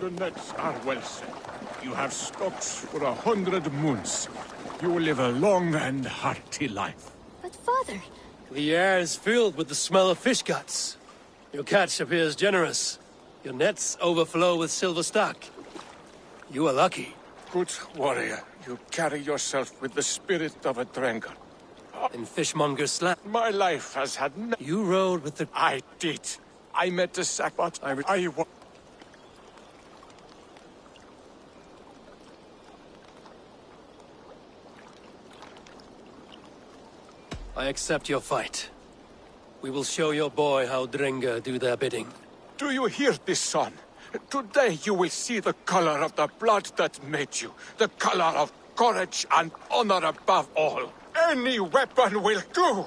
The nets are well set. You have stocks for 100 moons. You will live a long and hearty life. But father... The air is filled with the smell of fish guts. Your catch appears generous. Your nets overflow with silver stock. You are lucky. Good warrior, you carry yourself with the spirit of a Drengar. And fishmonger slap. My life has had You rode with the... I did. I met a sack, but I accept your fight. We will show your boy how Drengar do their bidding. Do you hear this, son? Today you will see the color of the blood that made you. The color of courage and honor above all. Any weapon will do!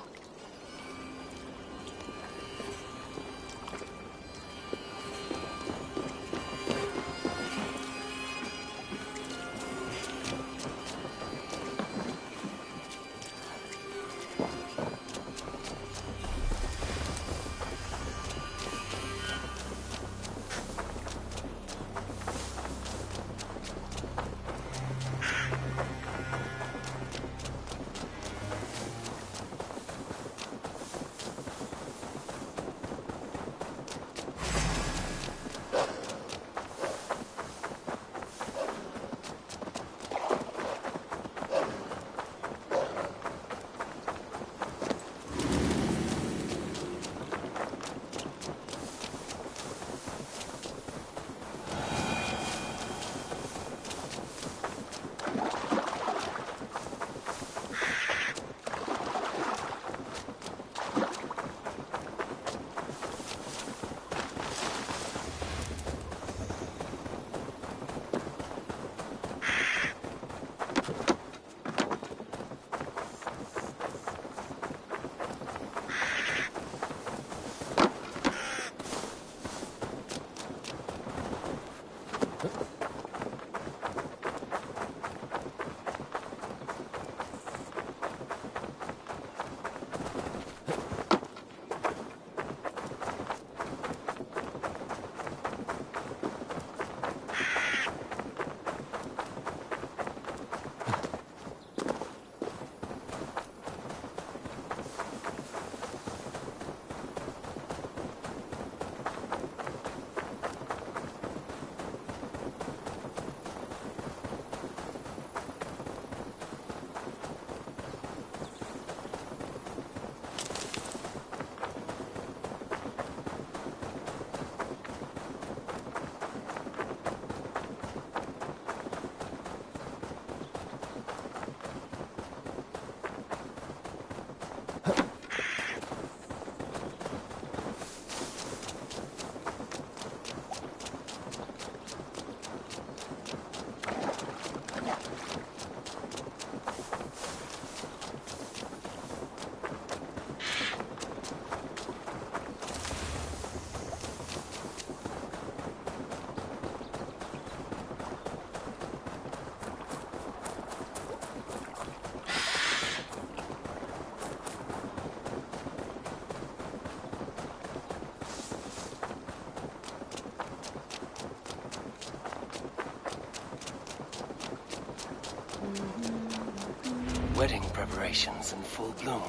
Wedding preparations in full bloom.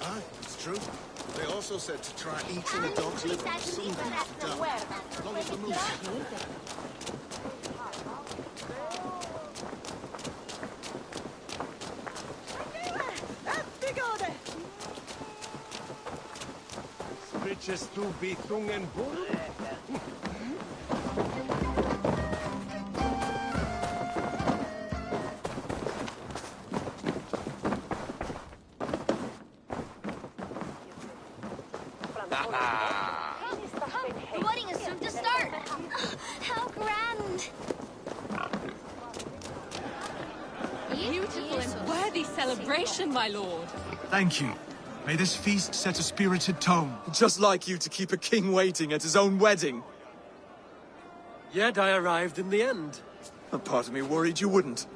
Ah, it's true. They also said to try eating a dog's liver as soon as it's done. As long as the moose. Switches to be Thungen Bull? The wedding is soon to start! How grand! Beautiful and worthy celebration, my lord. Thank you. May this feast set a spirited tone. Just like you to keep a king waiting at his own wedding. Yet I arrived in the end. A part of me worried you wouldn't.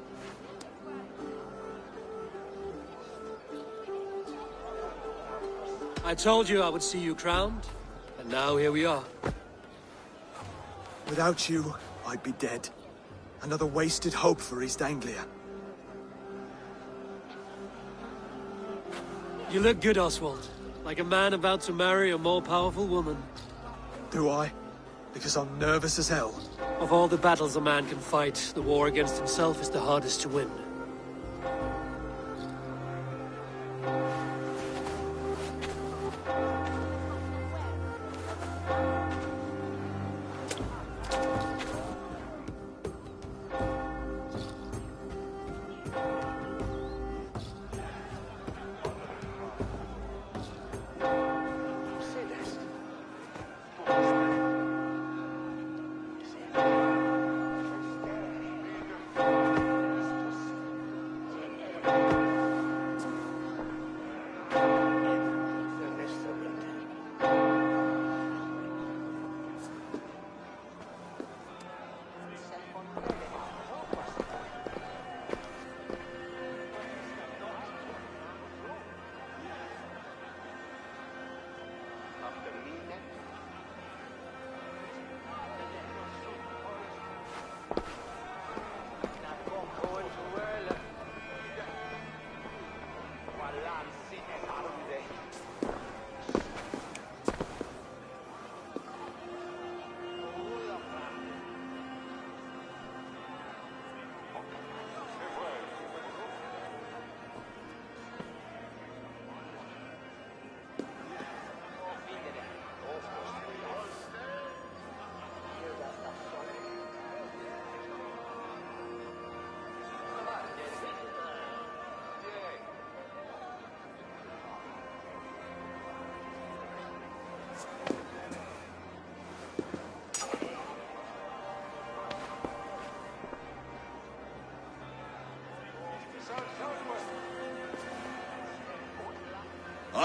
I told you I would see you crowned, and now here we are. Without you, I'd be dead. Another wasted hope for East Anglia. You look good, Oswald. Like a man about to marry a more powerful woman. Do I? Because I'm nervous as hell. Of all the battles a man can fight, the war against himself is the hardest to win.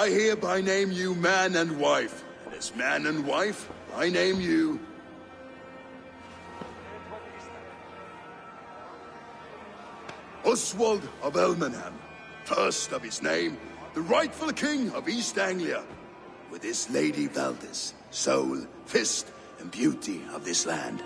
I hereby name you man and wife, and as man and wife, I name you... Oswald of Elmenham, first of his name, the rightful king of East Anglia, with his lady Valdis, soul, fist, and beauty of this land.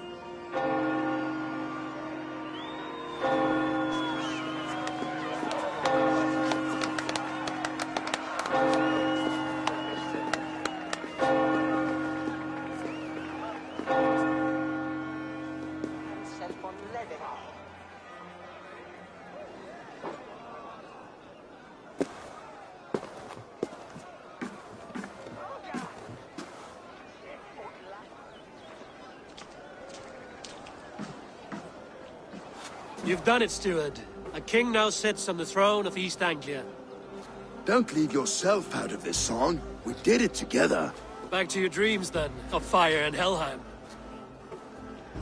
You've done it, steward. A king now sits on the throne of East Anglia. Don't leave yourself out of this song. We did it together. Back to your dreams, then, of fire and Helheim.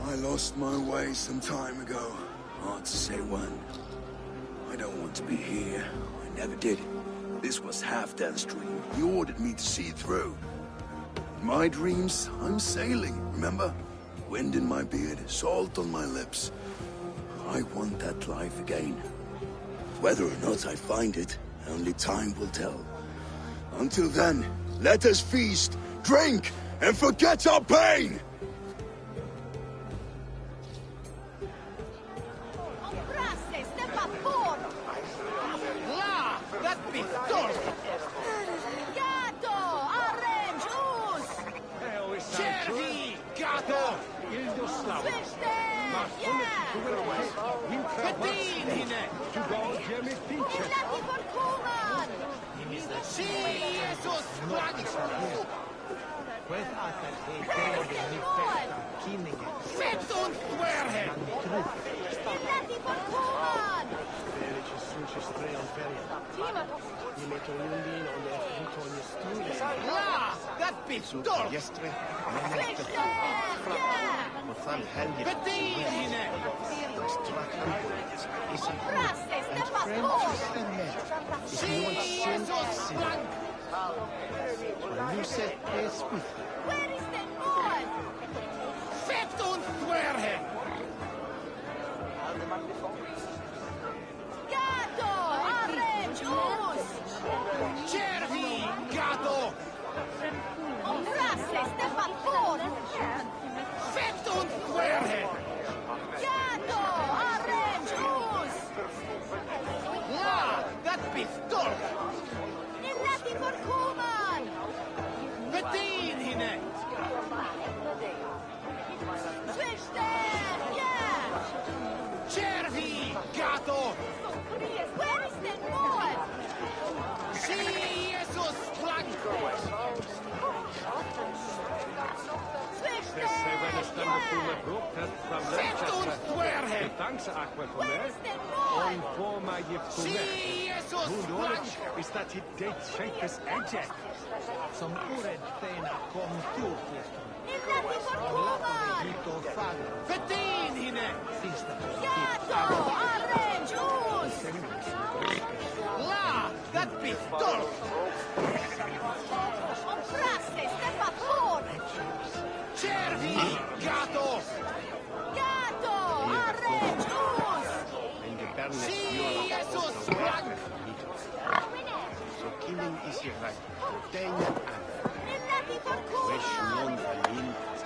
I lost my way some time ago. Hard to say when. I don't want to be here. I never did. This was Halfdan's dream. He ordered me to see it through. In my dreams, I'm sailing, remember? Wind in my beard, salt on my lips. I want that life again. Whether or not I find it, only time will tell. Until then, let us feast, drink, and forget our pain! Cervi, gato! Where is the boy? Sí, esos blancos! Zet uns dwergen! Where is the boy? Sí, esos blancos! Is that it date shapeless edge? Some ured thena kom Illati forcuvan! Fettin hine! Gato! Arre! Gius! La! Dat pistol! Compraste, stepa for! Cervi, gato! Gato! Arre! Gius! Sí, esos blancos! Illati forcuvan!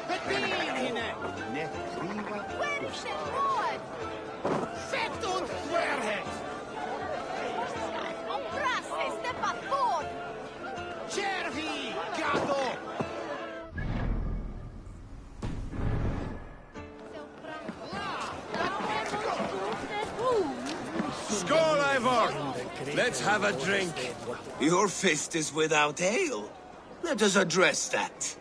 Fettin hine! Where is the boy? Zet uns dwergen! Compraste, stepa for! Cervi, gato! Skål, Ivor! Let's have a drink. Your fist is without ale. Let us address that.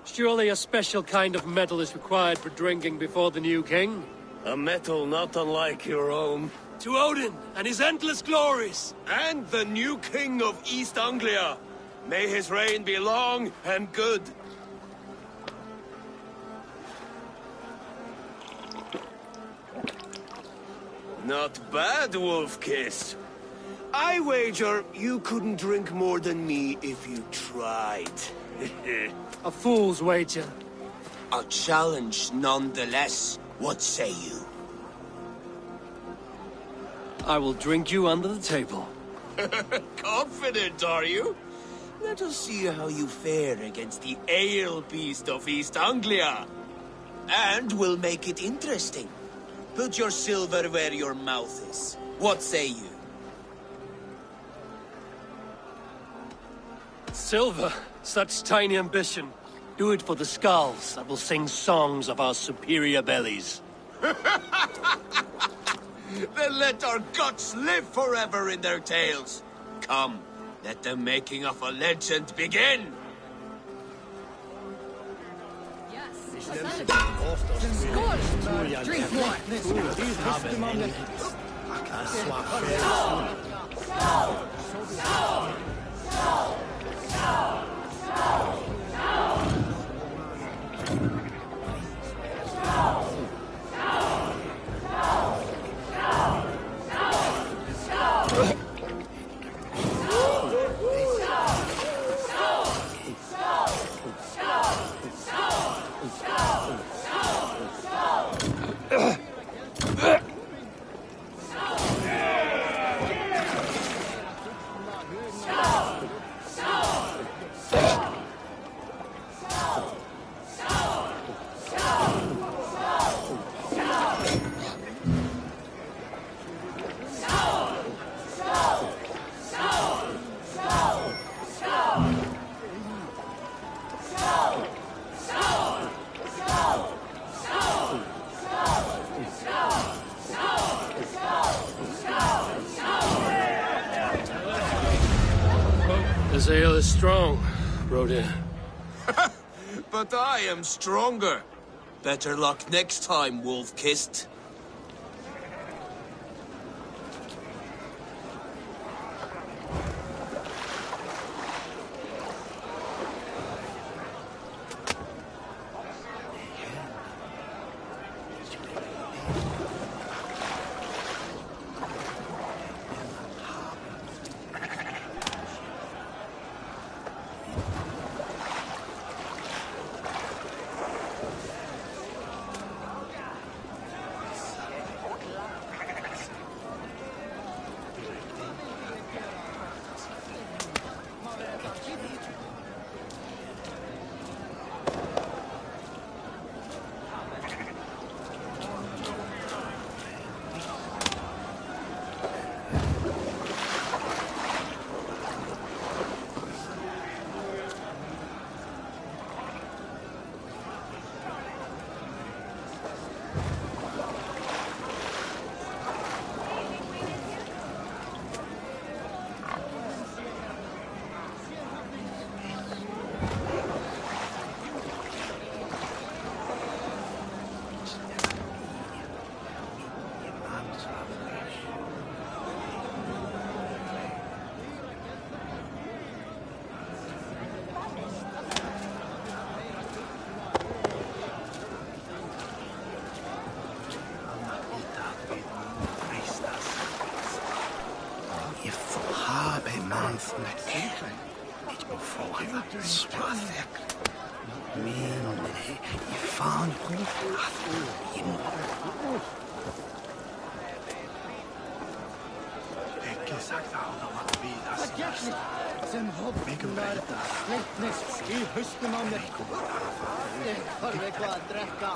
Surely a special kind of metal is required for drinking before the new king? A metal not unlike your own. To Odin and his endless glories! And the new king of East Anglia. May his reign be long and good. Not bad, Wolf-Kiss. I wager you couldn't drink more than me if you tried. A fool's wager. A challenge nonetheless. What say you? I will drink you under the table. Confident, are you? Let us see how you fare against the ale beast of East Anglia. And we'll make it interesting. Put your silver where your mouth is. What say you? Silver, such tiny ambition. Do it for the skulls that will sing songs of our superior bellies. Then let our guts live forever in their tails. Come, let the making of a legend begin. Drink one. This ale is strong, Rodin. But I am stronger. Better luck next time, Wolf-Kissed. I habe manth met even. Ik bevoel swathek. Min I fan in. Ikke sagt honom att vidas. Sen hopp mycket berätta. Släktnäs I hösten om det. Har vi kvar att dräcka?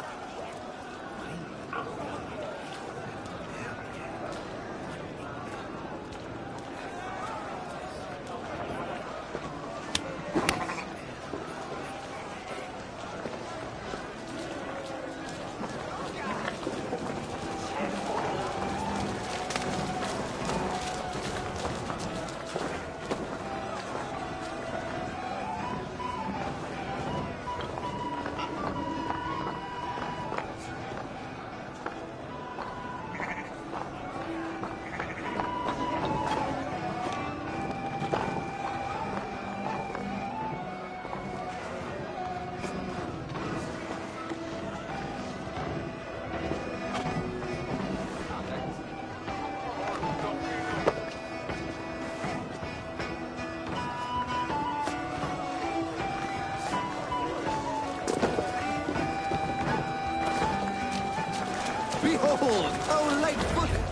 Behold, how light-footed!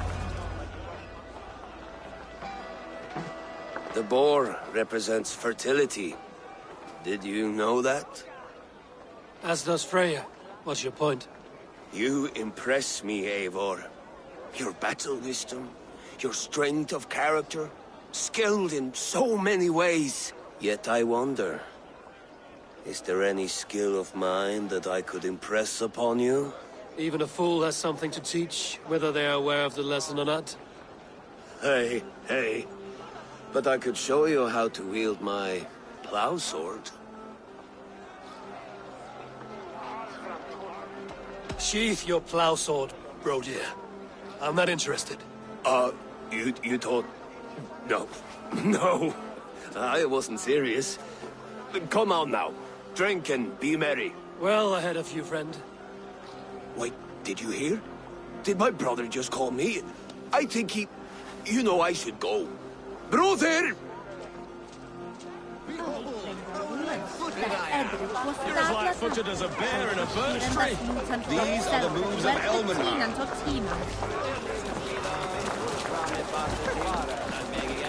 The boar represents fertility. Did you know that? As does Freya. What's your point? You impress me, Eivor. Your battle wisdom, your strength of character, skilled in so many ways. Yet I wonder, is there any skill of mine that I could impress upon you? Even a fool has something to teach, whether they are aware of the lesson or not. Hey. But I could show you how to wield my plow sword. Sheath your plow sword, bro dear. I'm not interested. You thought... No, I wasn't serious. Come on now, drink and be merry. Well, I had a few, friend. Wait, did you hear? Did my brother just call me? I think he... You know I should go. Brother! You're as light-footed as a bear in a birch tree. These are the moves of Elmenhar.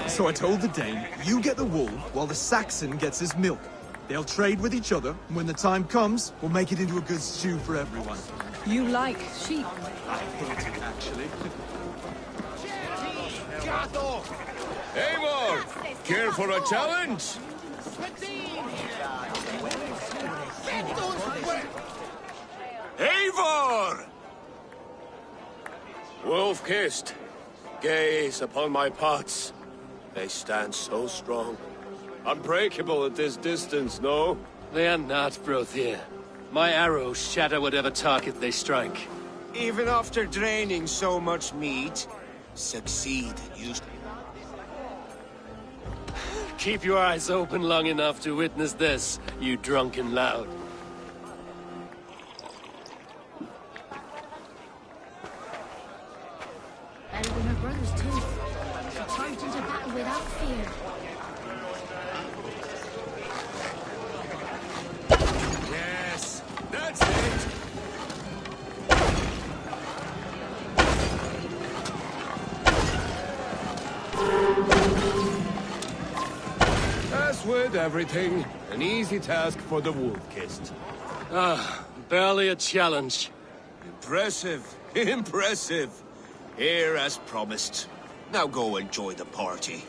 So I told the Dane, you get the wool while the Saxon gets his milk. They'll trade with each other, and when the time comes, we'll make it into a good stew for everyone. You like sheep? I hate it, actually. Eivor, care for a challenge? Eivor! Wolf-kissed, gaze upon my pots. They stand so strong. Unbreakable at this distance, no? They are not, Brothier. My arrows shatter whatever target they strike. Even after draining so much meat, succeed, you... Keep your eyes open long enough to witness this, you drunken lout. Better than her brothers, too. She charged into battle without fear. Yes, that's it. As with everything, an easy task for the wolf-kissed. Barely a challenge. Impressive, impressive. Here as promised. Now go enjoy the party.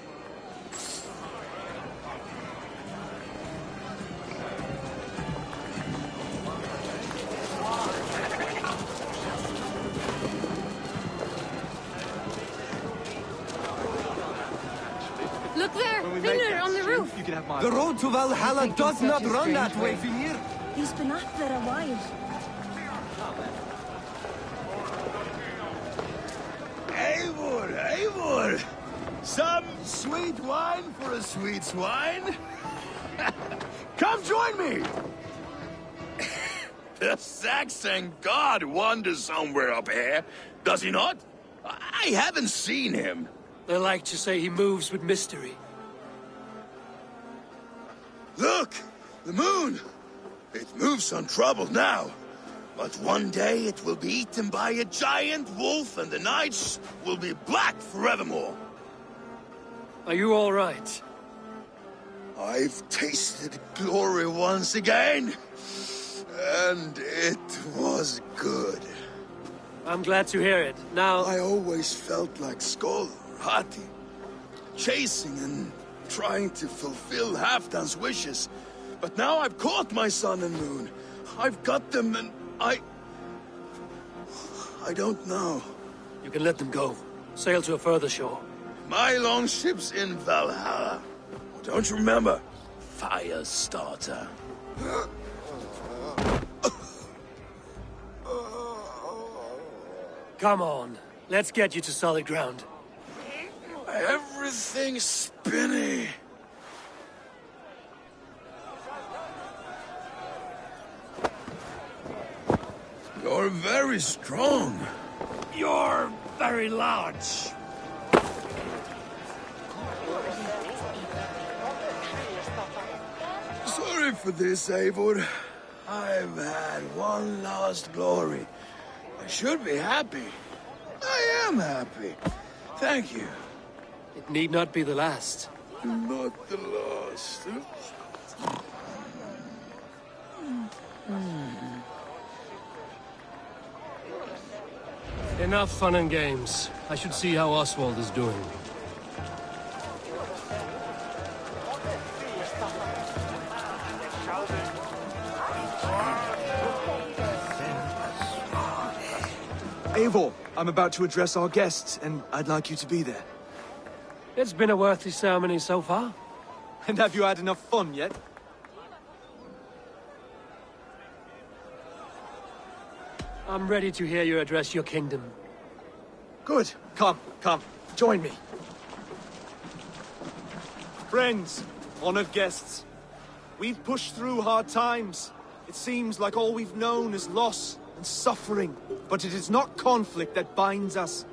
Look there! Finnr on the roof! The road to Valhalla does not run that way, Finnr. He's been up there a while. Eivor! Some sweet wine for a sweet swine? Come join me! The Saxon god wanders somewhere up here, does he not? I haven't seen him. They like to say he moves with mystery. Look! The moon! It moves untroubled now. But one day it will be eaten by a giant wolf and the nights will be black forevermore. Are you all right? I've tasted glory once again. And it was good. I'm glad to hear it. Now... I always felt like Skoll, Hati. Chasing and trying to fulfill Halfdan's wishes. But now I've caught my sun and moon. I've got them and I don't know. You can let them go. Sail to a further shore. My longship's in Valhalla. Don't you remember? Fire starter. Come on. Let's get you to solid ground. Everything's spinny. You're very strong. You're very large. Sorry for this, Eivor. I've had one last glory. I should be happy. I am happy. Thank you. It need not be the last. Not the last. Enough fun and games. I should see how Oswald is doing. Eivor, I'm about to address our guests, and I'd like you to be there. It's been a worthy ceremony so far. And have you had enough fun yet? I'm ready to hear you address your kingdom. Good. Come, join me. Friends, honored guests, we've pushed through hard times. It seems like all we've known is loss and suffering. But it is not conflict that binds us.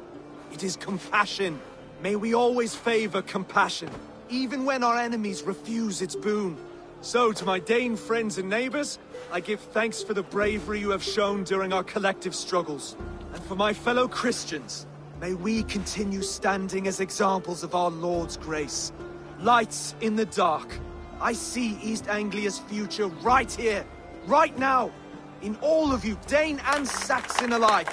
It is compassion. May we always favor compassion, even when our enemies refuse its boon. So, to my Dane friends and neighbors, I give thanks for the bravery you have shown during our collective struggles. And for my fellow Christians, may we continue standing as examples of our Lord's grace. Lights in the dark. I see East Anglia's future right here, right now, in all of you, Dane and Saxon alike.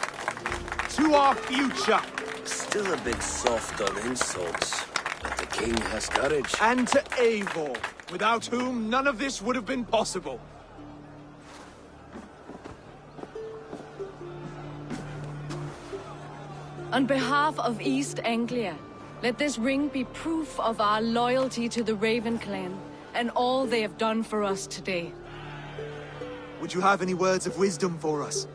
To our future. Still a bit soft on insults, but the king has courage. And to Eivor, without whom none of this would have been possible. On behalf of East Anglia, let this ring be proof of our loyalty to the Raven clan and all they have done for us today. Would you have any words of wisdom for us?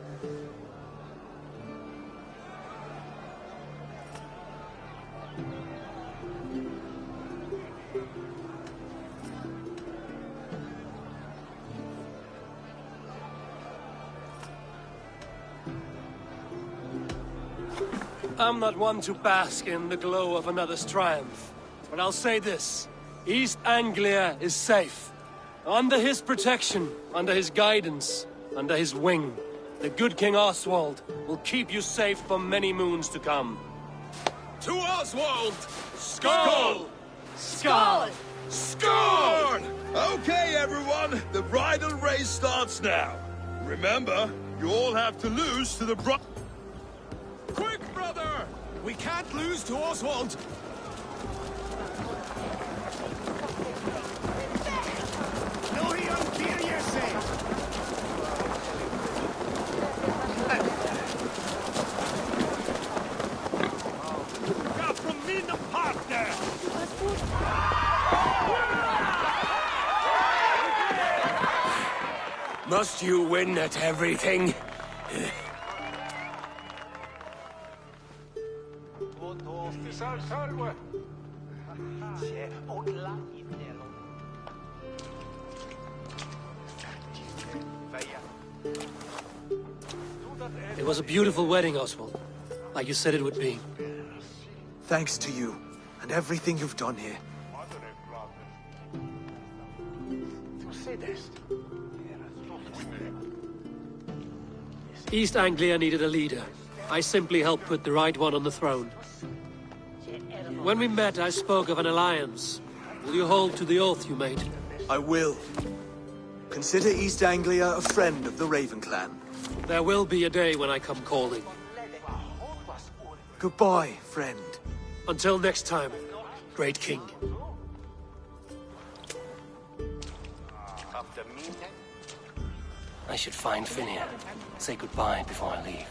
I'm not one to bask in the glow of another's triumph, but I'll say this. East Anglia is safe. Under his protection, under his guidance, under his wing, the good King Oswald will keep you safe for many moons to come. To Oswald! Skoll! Skoll! Score! Okay, everyone, the bridal race starts now. Remember, you all have to lose to the Quick, brother! We can't lose to Oswald! No, he unfear yourself! Ja, from min partner! Must you win at everything? It was a beautiful wedding, Oswald. Like you said it would be. Thanks to you. and everything you've done here. East Anglia needed a leader. I simply helped put the right one on the throne. When we met, I spoke of an alliance. Will you hold to the oath you made? I will. Consider East Anglia a friend of the Raven clan. There will be a day when I come calling. Goodbye, friend. Until next time, great king. I should find Finia. Say goodbye before I leave.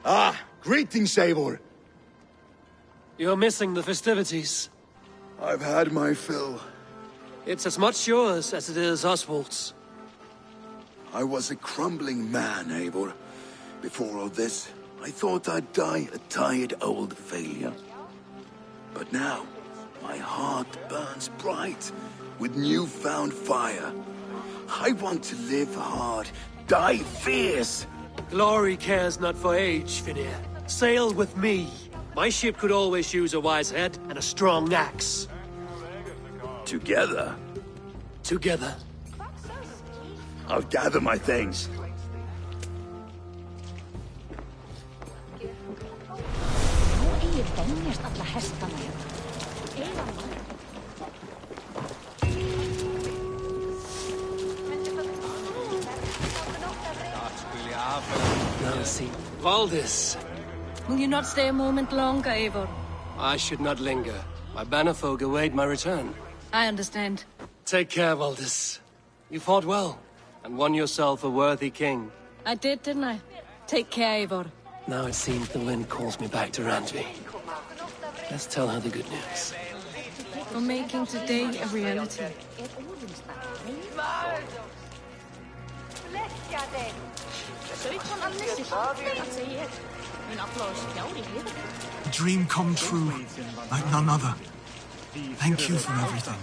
Ah, greetings, Eivor. You're missing the festivities. I've had my fill. It's as much yours as it is Oswald's. I was a crumbling man, Eivor. Before all this, I thought I'd die a tired old failure. But now, my heart burns bright with newfound fire. I want to live hard, die fierce. Glory cares not for age, Finia. Sail with me. My ship could always use a wise head and a strong axe. Together? Together. I'll gather my things. Now see, Valdis. Will you not stay a moment longer, Eivor? I should not linger. My banner folk await my return. I understand. Take care, Valdis. You fought well, and won yourself a worthy king. I did, didn't I? Take care, Eivor. Now it seems the wind calls me back to Randvi. Let's tell her the good news. For making today a reality. A dream come true, like none other. Thank you for everything.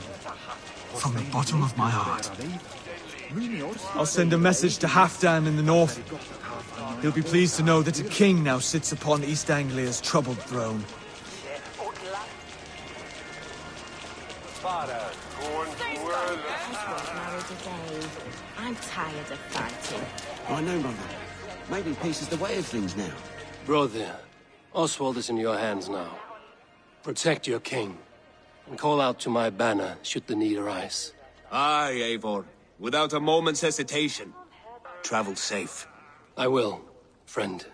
From the bottom of my heart. I'll send a message to Halfdan in the north. He'll be pleased to know that a king now sits upon East Anglia's troubled throne. I'm tired of fighting. I know, Mother. Maybe peace is the way of things now. Brother, Oswald is in your hands now. Protect your king, and call out to my banner should the need arise. Aye, Eivor. Without a moment's hesitation. Travel safe. I will, friend.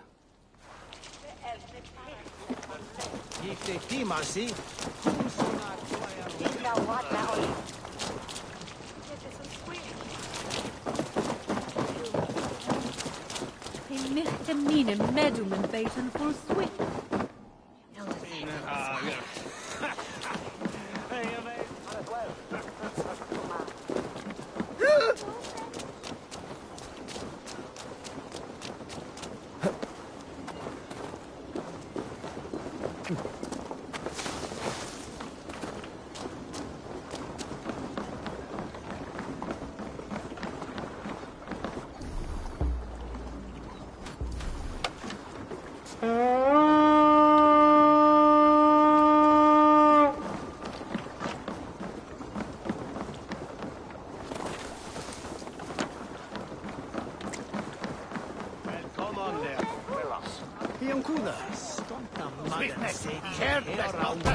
Möchte meine Medumen beten full swift.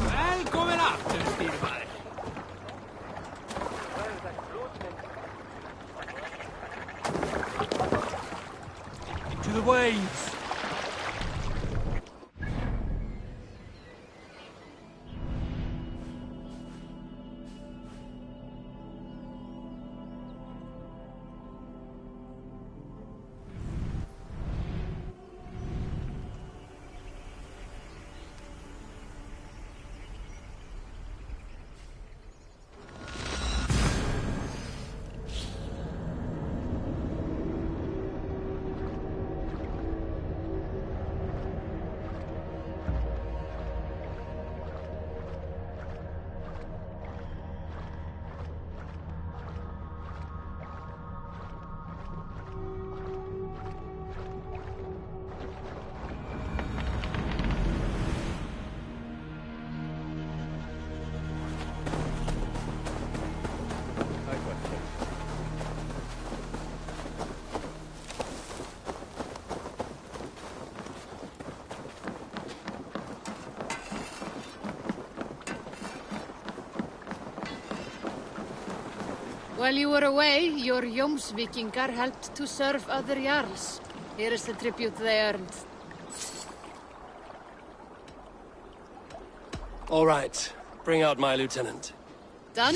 Välkommen after, styrmare! To the waves! While you were away, your Jomsvikingar helped to serve other Jarls. Here is the tribute they earned. All right. Bring out my lieutenant. Done?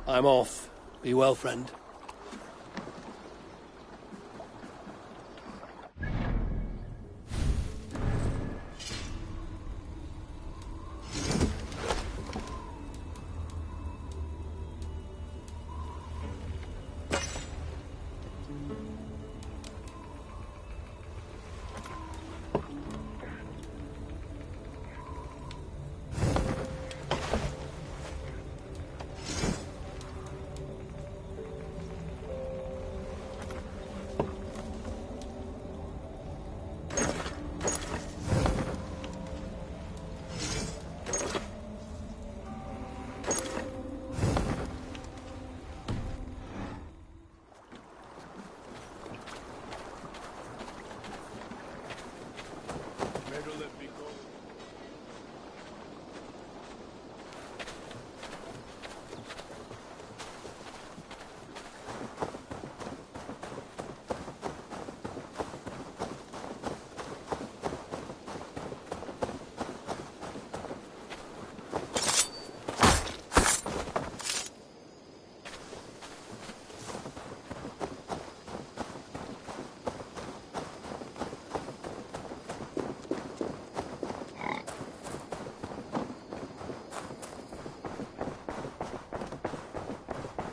I'm off. Be well, friend.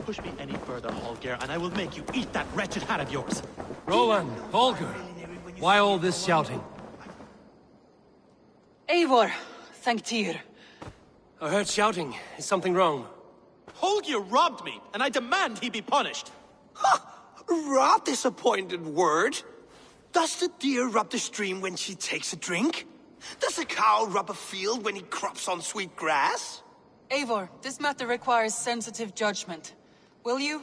Push me any further, Holger, and I will make you eat that wretched hat of yours. Roland, Holger, why all this shouting? Eivor, thank Tyr. I heard shouting. Is something wrong? Holger robbed me, and I demand he be punished. Rot disappointed word. Does the deer rub the stream when she takes a drink? Does a cow rub a field when he crops on sweet grass? Eivor, this matter requires sensitive judgment. Will you?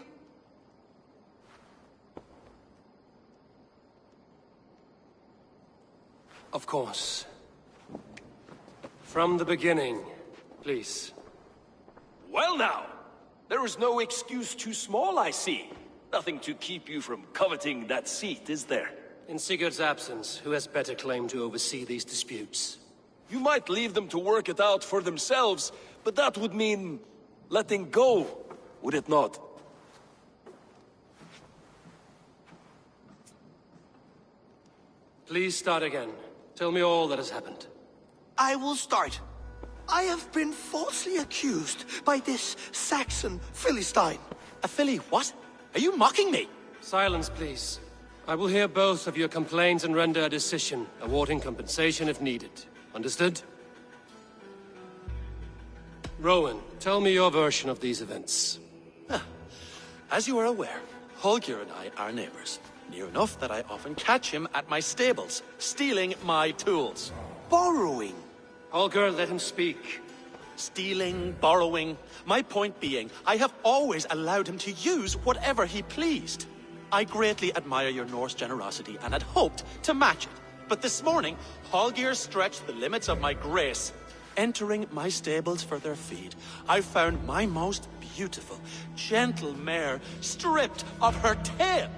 Of course. From the beginning, please. Well now, there is no excuse too small, I see. Nothing to keep you from coveting that seat, is there? In Sigurd's absence, who has better claim to oversee these disputes? You might leave them to work it out for themselves, but that would mean letting go, would it not? Please start again. Tell me all that has happened. I will start. I have been falsely accused by this Saxon Philistine. A Philly what? Are you mocking me? Silence, please. I will hear both of your complaints and render a decision, awarding compensation if needed. Understood? Rowan, tell me your version of these events. As you are aware, Holger and I are neighbors. Near enough that I often catch him at my stables, stealing my tools. Borrowing. Holger, let him speak. Stealing, borrowing. My point being, I have always allowed him to use whatever he pleased. I greatly admire your Norse generosity and had hoped to match it. But this morning, Holger stretched the limits of my grace. Entering my stables for their feed, I found my most beautiful, gentle mare stripped of her tail.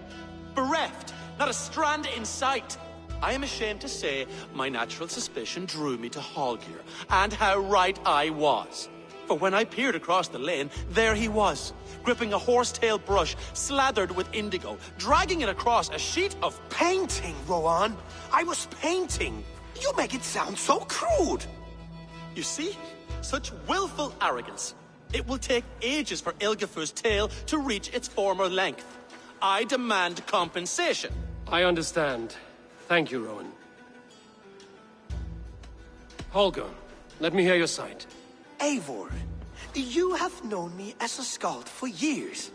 Bereft, Not a strand in sight. I am ashamed to say my natural suspicion drew me to Hallgeir, and how right I was. For when I peered across the lane, there he was, gripping a horsetail brush slathered with indigo, dragging it across a sheet of... Painting, Rowan! I was painting! You make it sound so crude! You see? Such willful arrogance. It will take ages for Ilgafur's tail to reach its former length. I demand compensation. I understand. Thank you, Rowan. Holger, let me hear your side. Eivor, you have known me as a skald for years.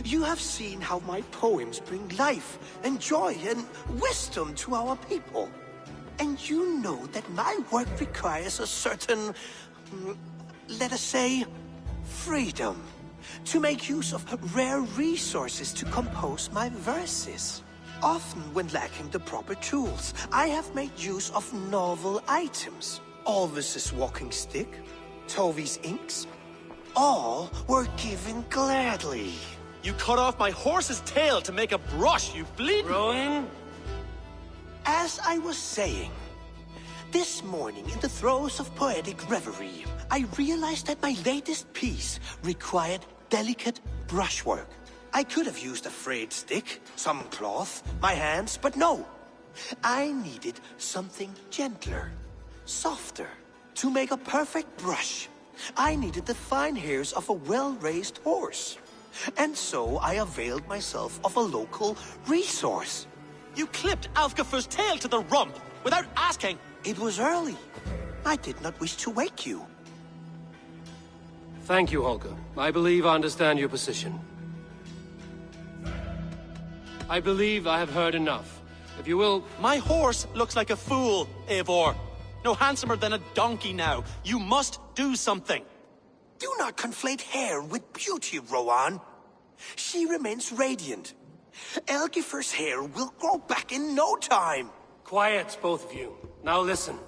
You have seen how my poems bring life and joy and wisdom to our people. And you know that my work requires a certain, let us say, freedom. To make use of rare resources to compose my verses. Often when lacking the proper tools, I have made use of novel items. Alvis's walking stick, Tovi's inks, all were given gladly. You cut off my horse's tail to make a brush, you bleed... Rowan? As I was saying, this morning in the throes of poetic reverie, I realized that my latest piece required delicate brushwork. I could have used a frayed stick, some cloth, my hands, but no. I needed something gentler, softer. To make a perfect brush, I needed the fine hairs of a well-raised horse. And so I availed myself of a local resource. You clipped Alfgafur's tail to the rump, without asking. It was early. I did not wish to wake you. Thank you, Holger. I believe I understand your position. I believe I have heard enough. If you will... My horse looks like a fool, Eivor. No handsomer than a donkey now. You must do something. Do not conflate hair with beauty, Rowan. She remains radiant. Elgifur's hair will grow back in no time. Quiet, both of you. Now listen.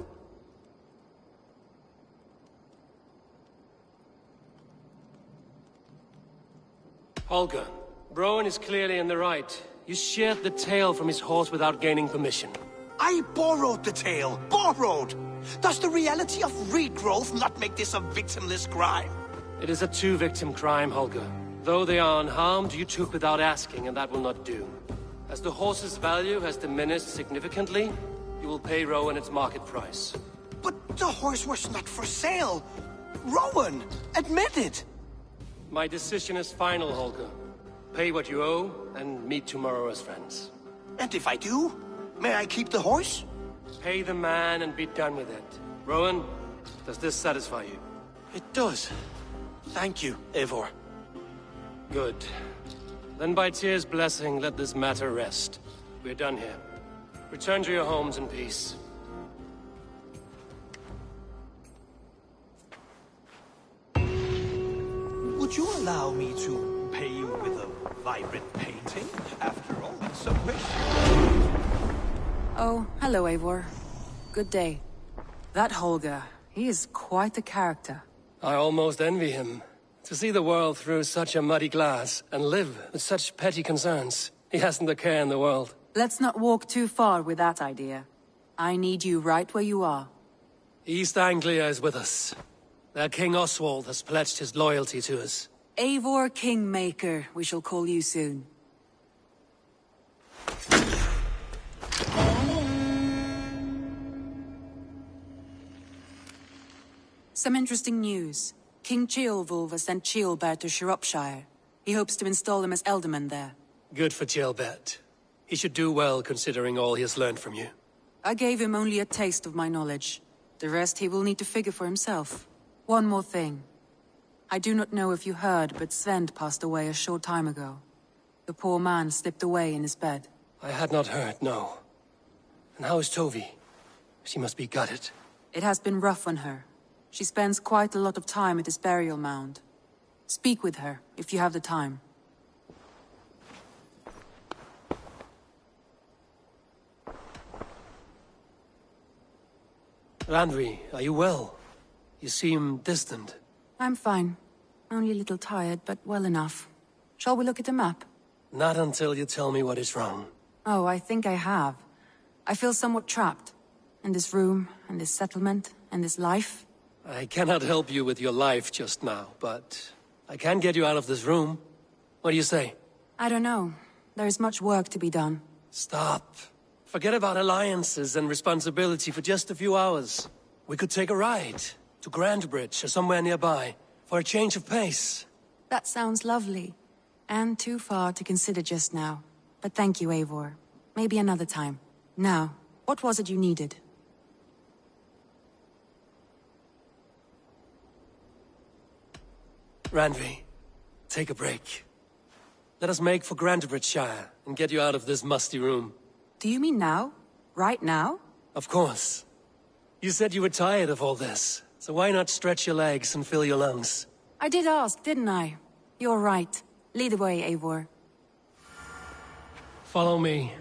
Holger, Rowan is clearly in the right. You sheared the tail from his horse without gaining permission. I borrowed the tail. Borrowed! Does the reality of regrowth not make this a victimless crime? It is a two-victim crime, Holger. Though they are unharmed, you took without asking, and that will not do. As the horse's value has diminished significantly, you will pay Rowan its market price. But the horse was not for sale. Rowan, admit it. My decision is final, Holger. Pay what you owe, and meet tomorrow as friends. And if I do, may I keep the horse? Pay the man and be done with it. Rowan, does this satisfy you? It does. Thank you, Eivor. Good. Then by Tyr's blessing, let this matter rest. We're done here. Return to your homes in peace. Would you allow me to pay you with a vibrant painting? After all, it's a wish. Oh, hello, Eivor. Good day. That Holger, he is quite the character. I almost envy him. To see the world through such a muddy glass, and live with such petty concerns. He hasn't a care in the world. Let's not walk too far with that idea. I need you right where you are. East Anglia is with us. Their King Oswald has pledged his loyalty to us. Eivor Kingmaker, we shall call you soon. Some interesting news. King Ceolwulf has sent Ceolbert to Shropshire. He hopes to install him as Elderman there. Good for Ceolbert. He should do well considering all he has learned from you. I gave him only a taste of my knowledge. The rest he will need to figure for himself. One more thing. I do not know if you heard, but Svend passed away a short time ago. The poor man slipped away in his bed. I had not heard, no. And how is Tovi? She must be gutted. It has been rough on her. She spends quite a lot of time at his burial mound. Speak with her, if you have the time. Randvi, are you well? You seem distant. I'm fine. Only a little tired, but well enough. Shall we look at the map? Not until you tell me what is wrong. Oh, I think I have. I feel somewhat trapped. In this room, and this settlement, and this life. I cannot help you with your life just now, but I can get you out of this room. What do you say? I don't know. There is much work to be done. Stop. Forget about alliances and responsibility for just a few hours. We could take a ride to Grandbridge or somewhere nearby for a change of pace. That sounds lovely. And too far to consider just now. But thank you, Eivor. Maybe another time. Now, what was it you needed? Randvi, take a break. Let us make for Grandbridgeshire and get you out of this musty room. Do you mean now? Right now? Of course. You said you were tired of all this, so why not stretch your legs and fill your lungs? I did ask, didn't I? You're right. Lead the way, Eivor. Follow me.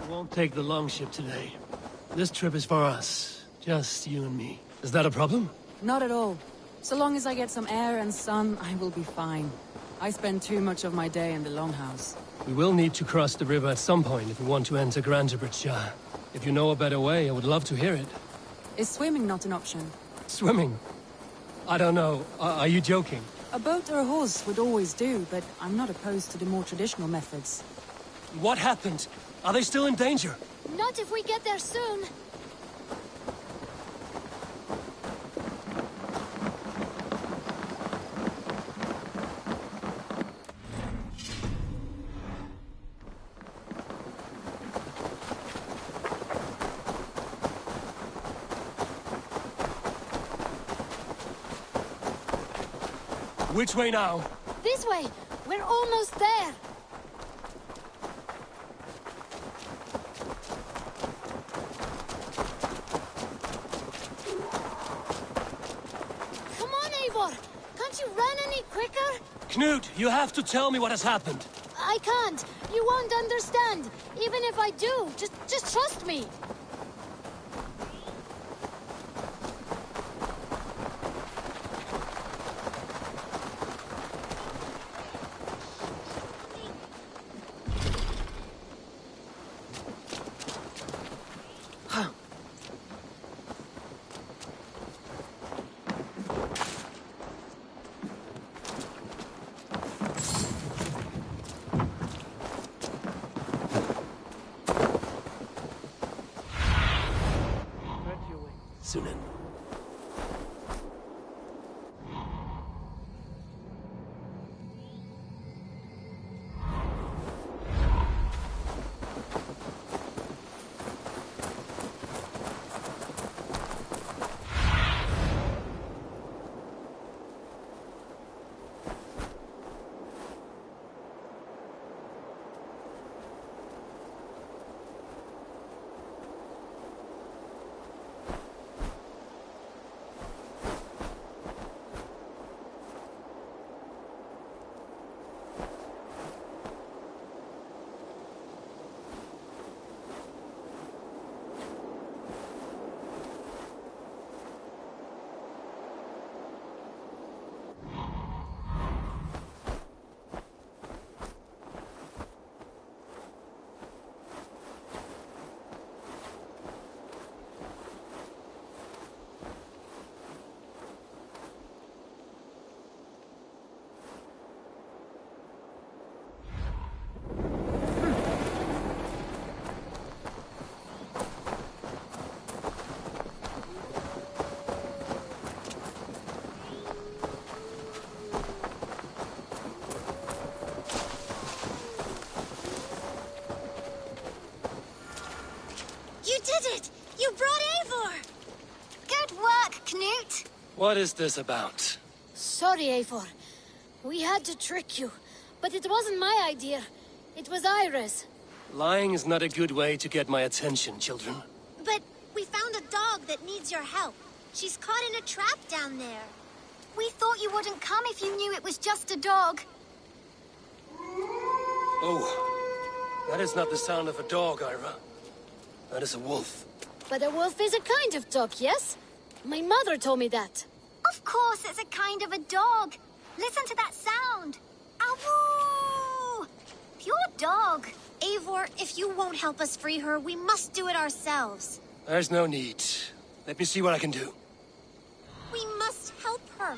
We won't take the longship today. This trip is for us. Just you and me. Is that a problem? Not at all. So long as I get some air and sun, I will be fine. I spend too much of my day in the Longhouse. We will need to cross the river at some point if we want to enter Grandbridgeshire. If you know a better way, I would love to hear it. Is swimming not an option? Swimming? I don't know. Are you joking? A boat or a horse would always do, but I'm not opposed to the more traditional methods. What happened? Are they still in danger? Not if we get there soon. Which way now? This way. We're almost there. Come on, Eivor. Can't you run any quicker? Knut, you have to tell me what has happened. I can't. You won't understand. Even if I do, just trust me. Sunan. You did it! You brought Eivor! Good work, Knut! What is this about? Sorry, Eivor. We had to trick you. But it wasn't my idea. It was Iris. Lying is not a good way to get my attention, children. But we found a dog that needs your help. She's caught in a trap down there. We thought you wouldn't come if you knew it was just a dog. Oh, that is not the sound of a dog, Ira. That is a wolf. But a wolf is a kind of dog, yes? My mother told me that. Of course it's a kind of a dog. Listen to that sound. Awoo! Pure dog. Eivor, if you won't help us free her, we must do it ourselves. There's no need. Let me see what I can do. We must help her.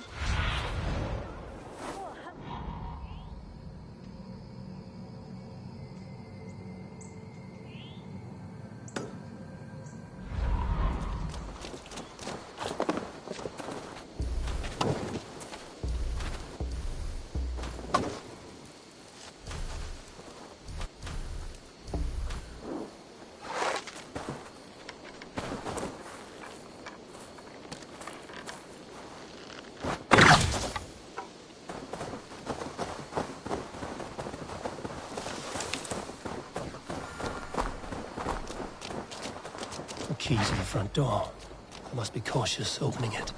Key to the front door. I must be cautious opening it.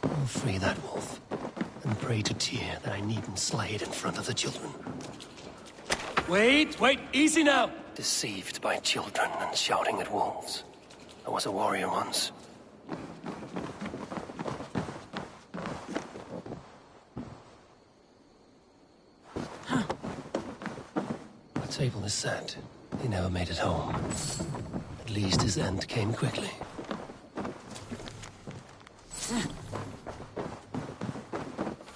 I'll free that wolf, and pray to Tyr that I needn't slay it in front of the children. Wait, easy now! Deceived by children and shouting at wolves. I was a warrior once. The table is set. He never made it home. At least his end came quickly.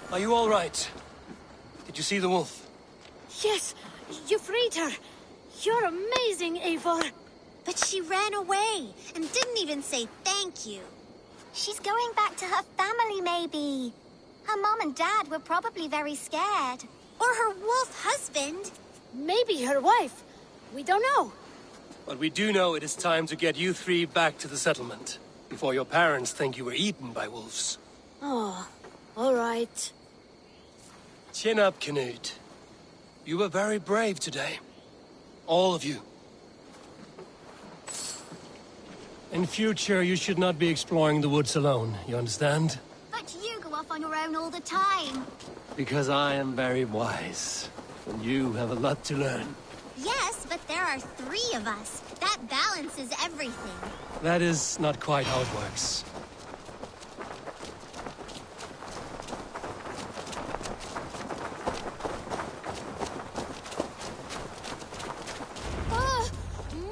Are you all right? Did you see the wolf? Yes, you freed her. You're amazing, Eivor. But she ran away and didn't even say thank you. She's going back to her family, maybe. Her mom and dad were probably very scared. Or her wolf husband. Maybe her wife. We don't know. But we do know it is time to get you three back to the settlement, before your parents think you were eaten by wolves. Oh, all right. Chin up, Canute. You were very brave today. All of you. In future, you should not be exploring the woods alone, you understand? But you go off on your own all the time. Because I am very wise. And you have a lot to learn. Yes, but there are 3 of us. That balances everything. That is not quite how it works.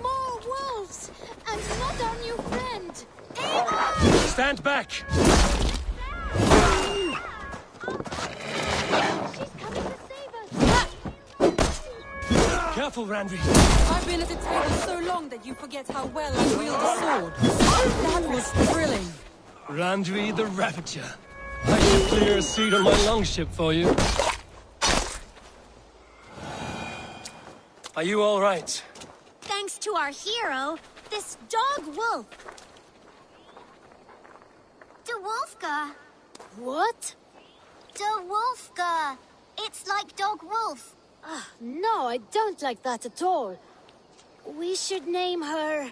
More wolves! And not our new friend! Stand back! Careful, Randvi. I've been at the table so long that you forget how well I wield a sword. That was thrilling. Randvi the Ravager. I can clear a seat on my longship for you. Are you all right? Thanks to our hero, this dog wolf. De Wolfka. What? De Wolfka. It's like dog wolf. No, I don't like that at all. We should name her...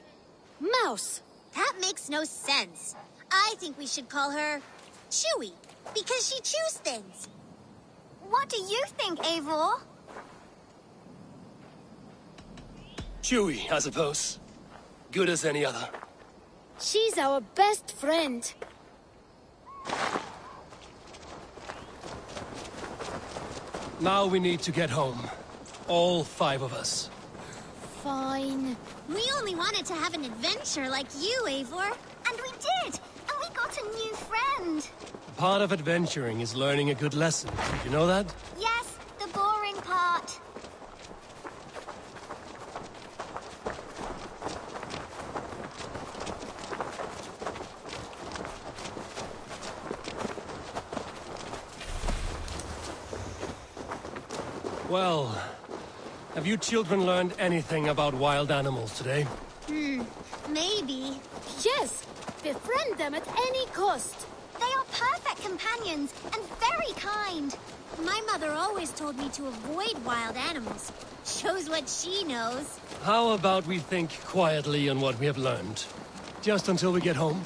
Mouse. That makes no sense. I think we should call her... Chewy, because she chews things. What do you think, Eivor? Chewy, I suppose. Good as any other. She's our best friend. Now we need to get home. All 5 of us. Fine. We only wanted to have an adventure like you, Eivor. And we did! And we got a new friend! Part of adventuring is learning a good lesson. Did you know that? Yes, the boring part. Well, have you children learned anything about wild animals today? Maybe. Yes! Befriend them at any cost! They are perfect companions and very kind. My mother always told me to avoid wild animals. Shows what she knows. How about we think quietly on what we have learned? Just until we get home?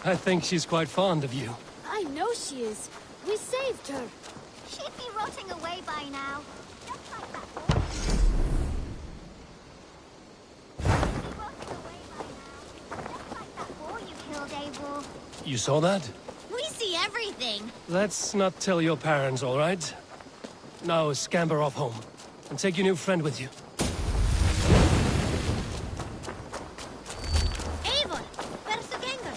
I think she's quite fond of you. I know she is. We saved her. She'd be rotting away by now. Just like that boy. She'd be rotting away by now. Just like that boy you killed, Eivor. You saw that? We see everything. Let's not tell your parents, all right? Now scamper off home. And take your new friend with you. Eivor, where's the Gengar?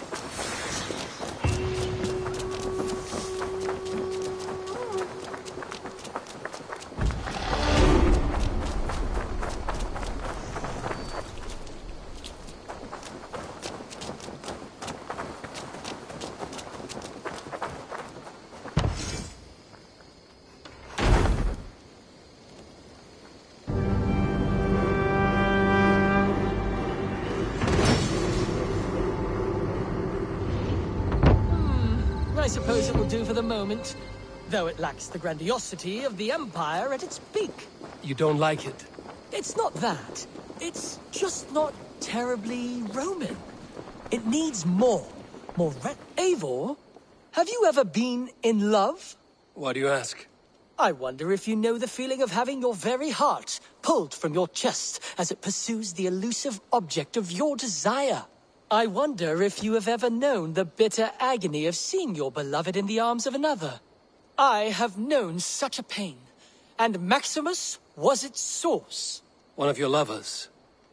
I suppose it will do for the moment, though it lacks the grandiosity of the Empire at its peak. You don't like it? It's not that. It's just not terribly Roman. It needs more. Eivor, have you ever been in love? Why do you ask? I wonder if you know the feeling of having your very heart pulled from your chest as it pursues the elusive object of your desire. I wonder if you have ever known the bitter agony of seeing your beloved in the arms of another. I have known such a pain, and Maximus was its source. One of your lovers?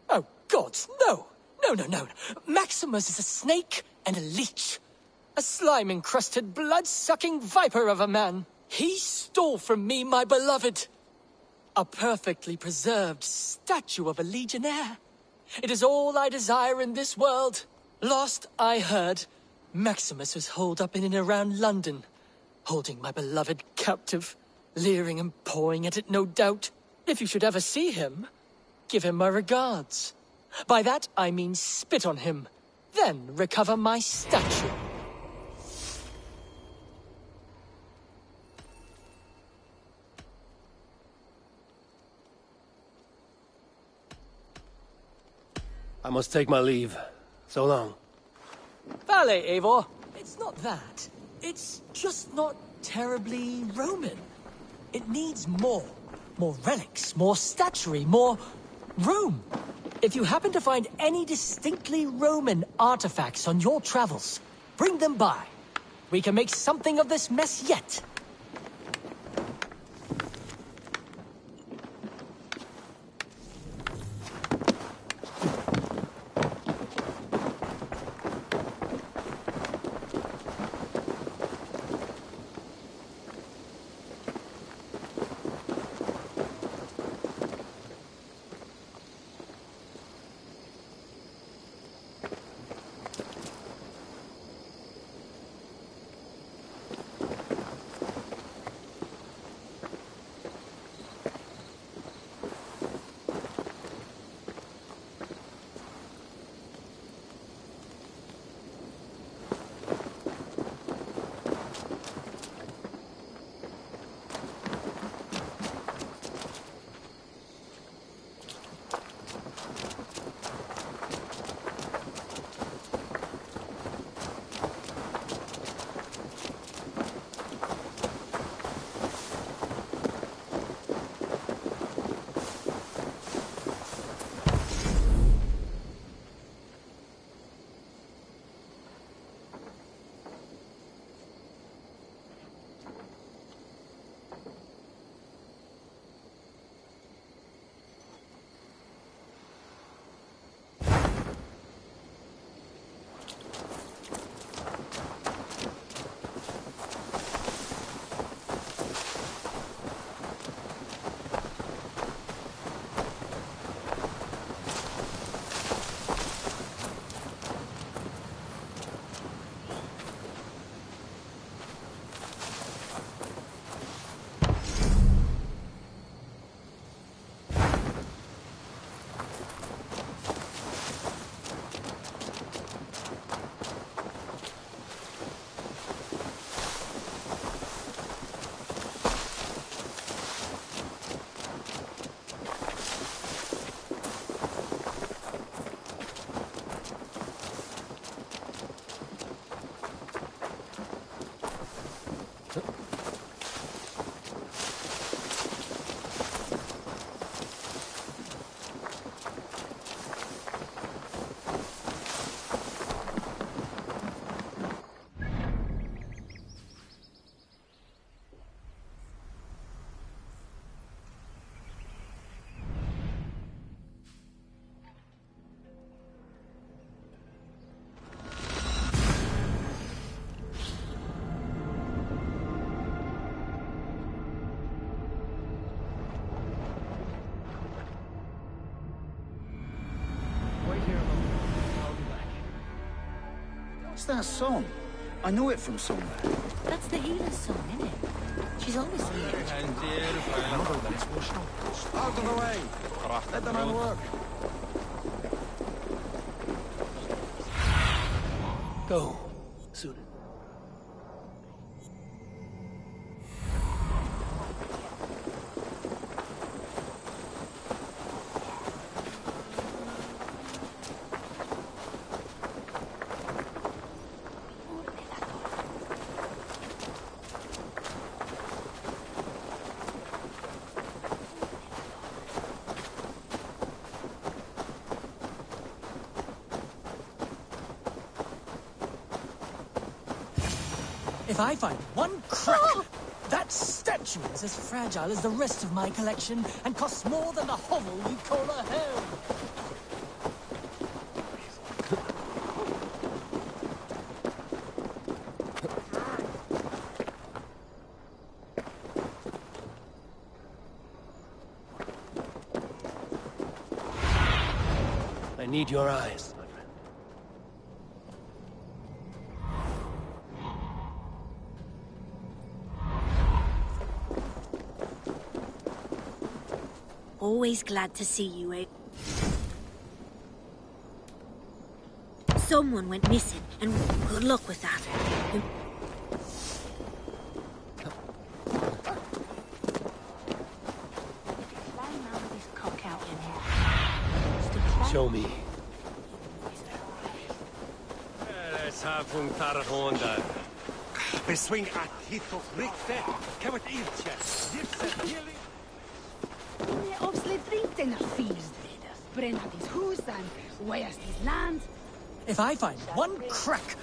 Oh, gods, no! No. Maximus is a snake and a leech. A slime-encrusted, blood-sucking viper of a man. He stole from me my beloved. A perfectly preserved statue of a legionnaire. It is all I desire in this world. Last I heard, Maximus was holed up in and around London, holding my beloved captive, leering and pawing at it, no doubt. If you should ever see him, give him my regards. By that I mean spit on him, then recover my statue. I must take my leave. So long. Valet, Eivor. It's not that. It's just not terribly Roman. It needs more. More relics, more statuary, more room. If you happen to find any distinctly Roman artifacts on your travels, bring them by. We can make something of this mess yet. What's that song? I know it from somewhere. That's the healer's song, isn't it? She's always here. Out of the way! Let the man work. Go. Soon. If I find one crack, that statue is as fragile as the rest of my collection and costs more than the hovel you call a home. I need your eyes. Always glad to see you, eh? Someone went missing, and good luck with that. Show me. Beswing at hito rikte, kemet irtje, gipset heli. If I find one crack,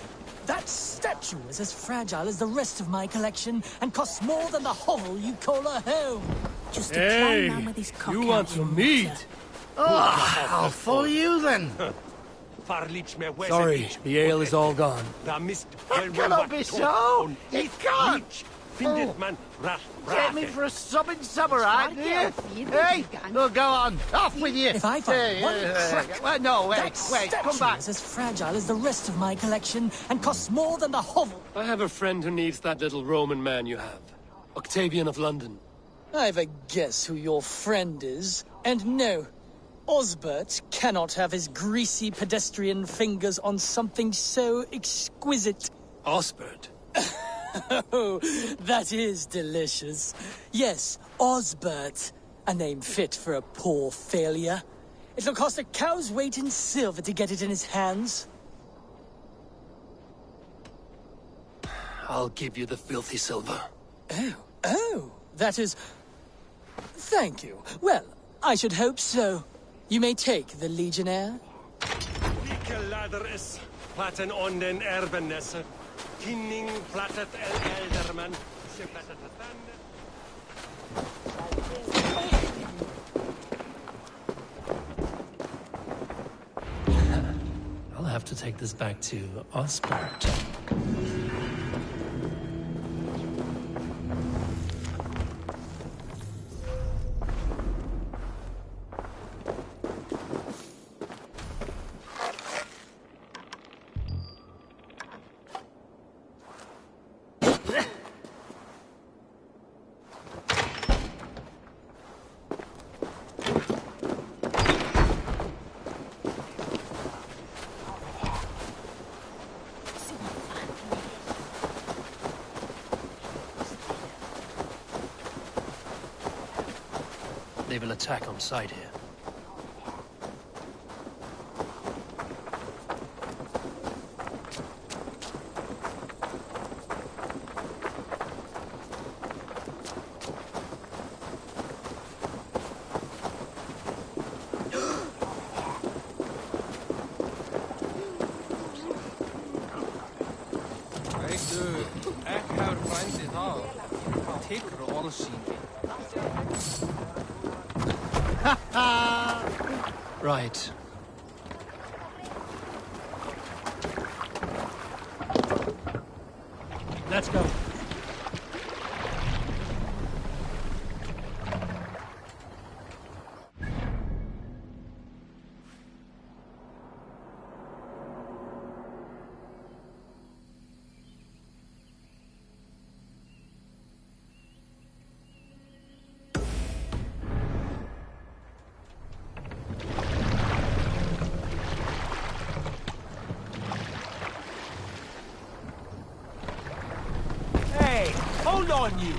that statue is as fragile as the rest of my collection and costs more than the hovel you call a home. Just a Hey, man with his cock you out want in some the meat? water. Oh, I'll follow you then. Sorry, the ale is all gone. That cannot be so. It can't. Take me for a sobbing samurai, do you? Hey, oh, go on. Off with you. If I find one crack, well, no, wait, that come back. statue is as fragile as the rest of my collection and costs more than the hovel. I have a friend who needs that little Roman man you have. Octavian of London. I've a guess who your friend is. And no, Osbert cannot have his greasy pedestrian fingers on something so exquisite. Osbert? Oh, that is delicious. Yes, Osbert. A name fit for a poor failure. It'll cost a cow's weight in silver to get it in his hands. I'll give you the filthy silver. Oh, that is... Thank you. Well, I should hope so. You may take the Legionnaire. Platten on den Erbenesse. Kinning plattet Elderman. I'll have to take this back to Osbert. They will attack on sight here. Right. Let's go. Hey, hold on, you!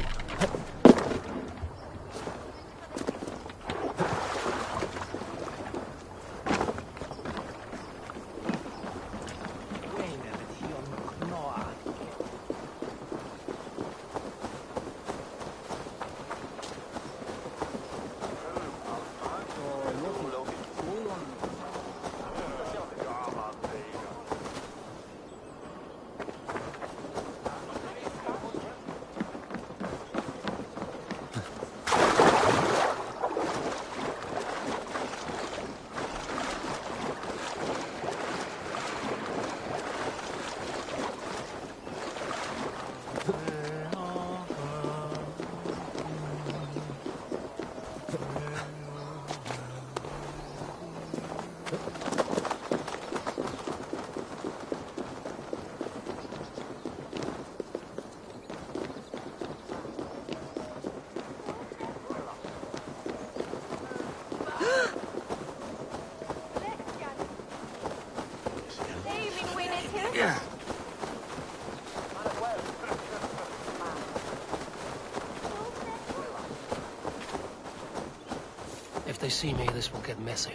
Yeah. If they see me, this will get messy.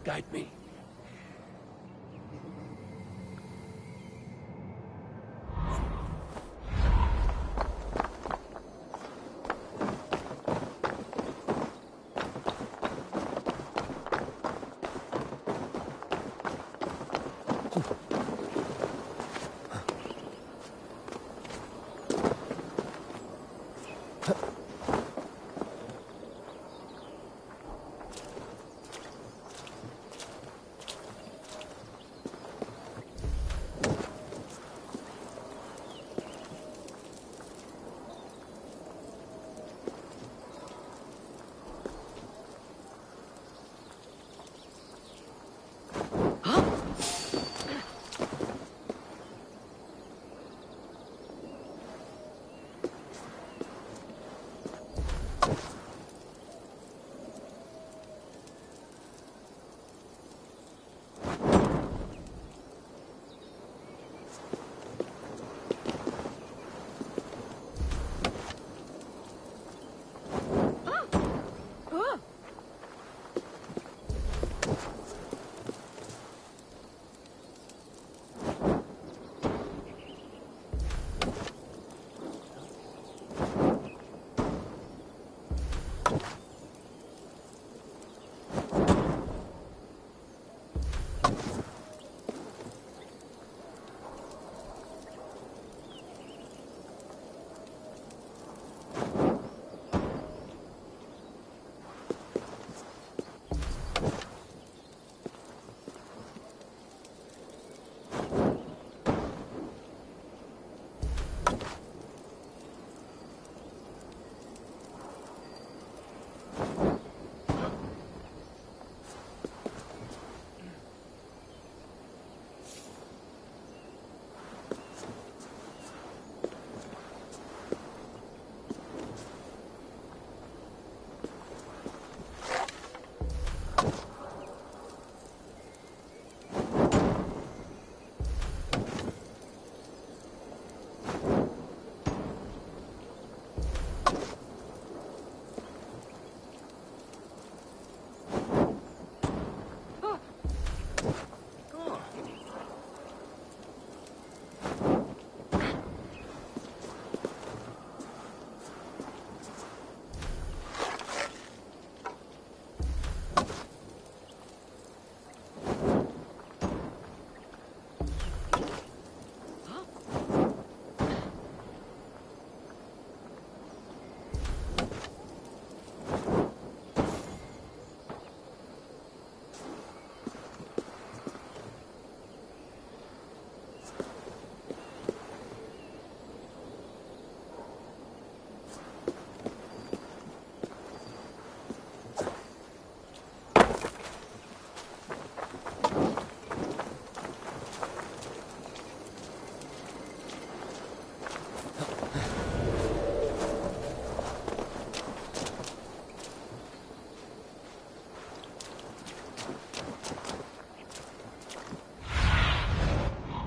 Guide me.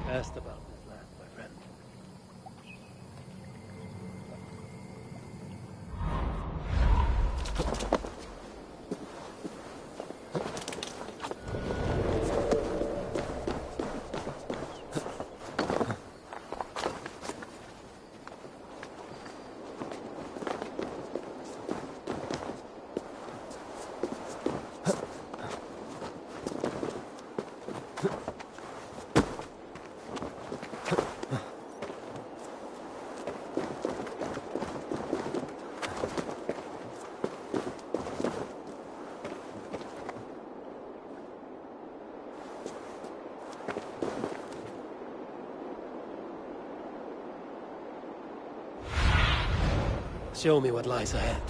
Asked about this land, my friend. Show me what lies ahead.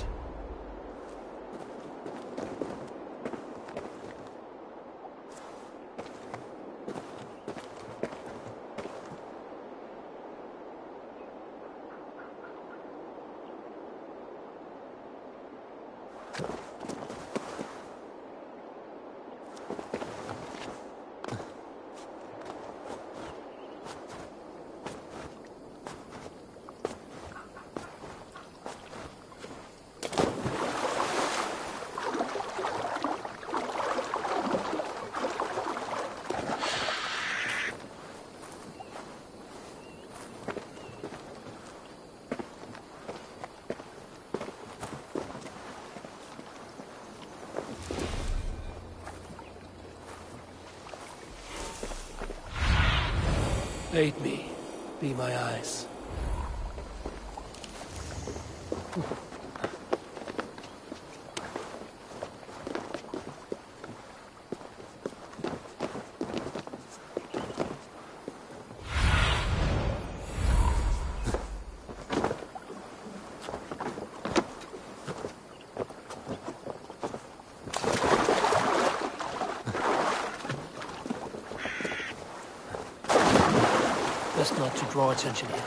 Aid me. Be my eyes. Best not to draw attention here.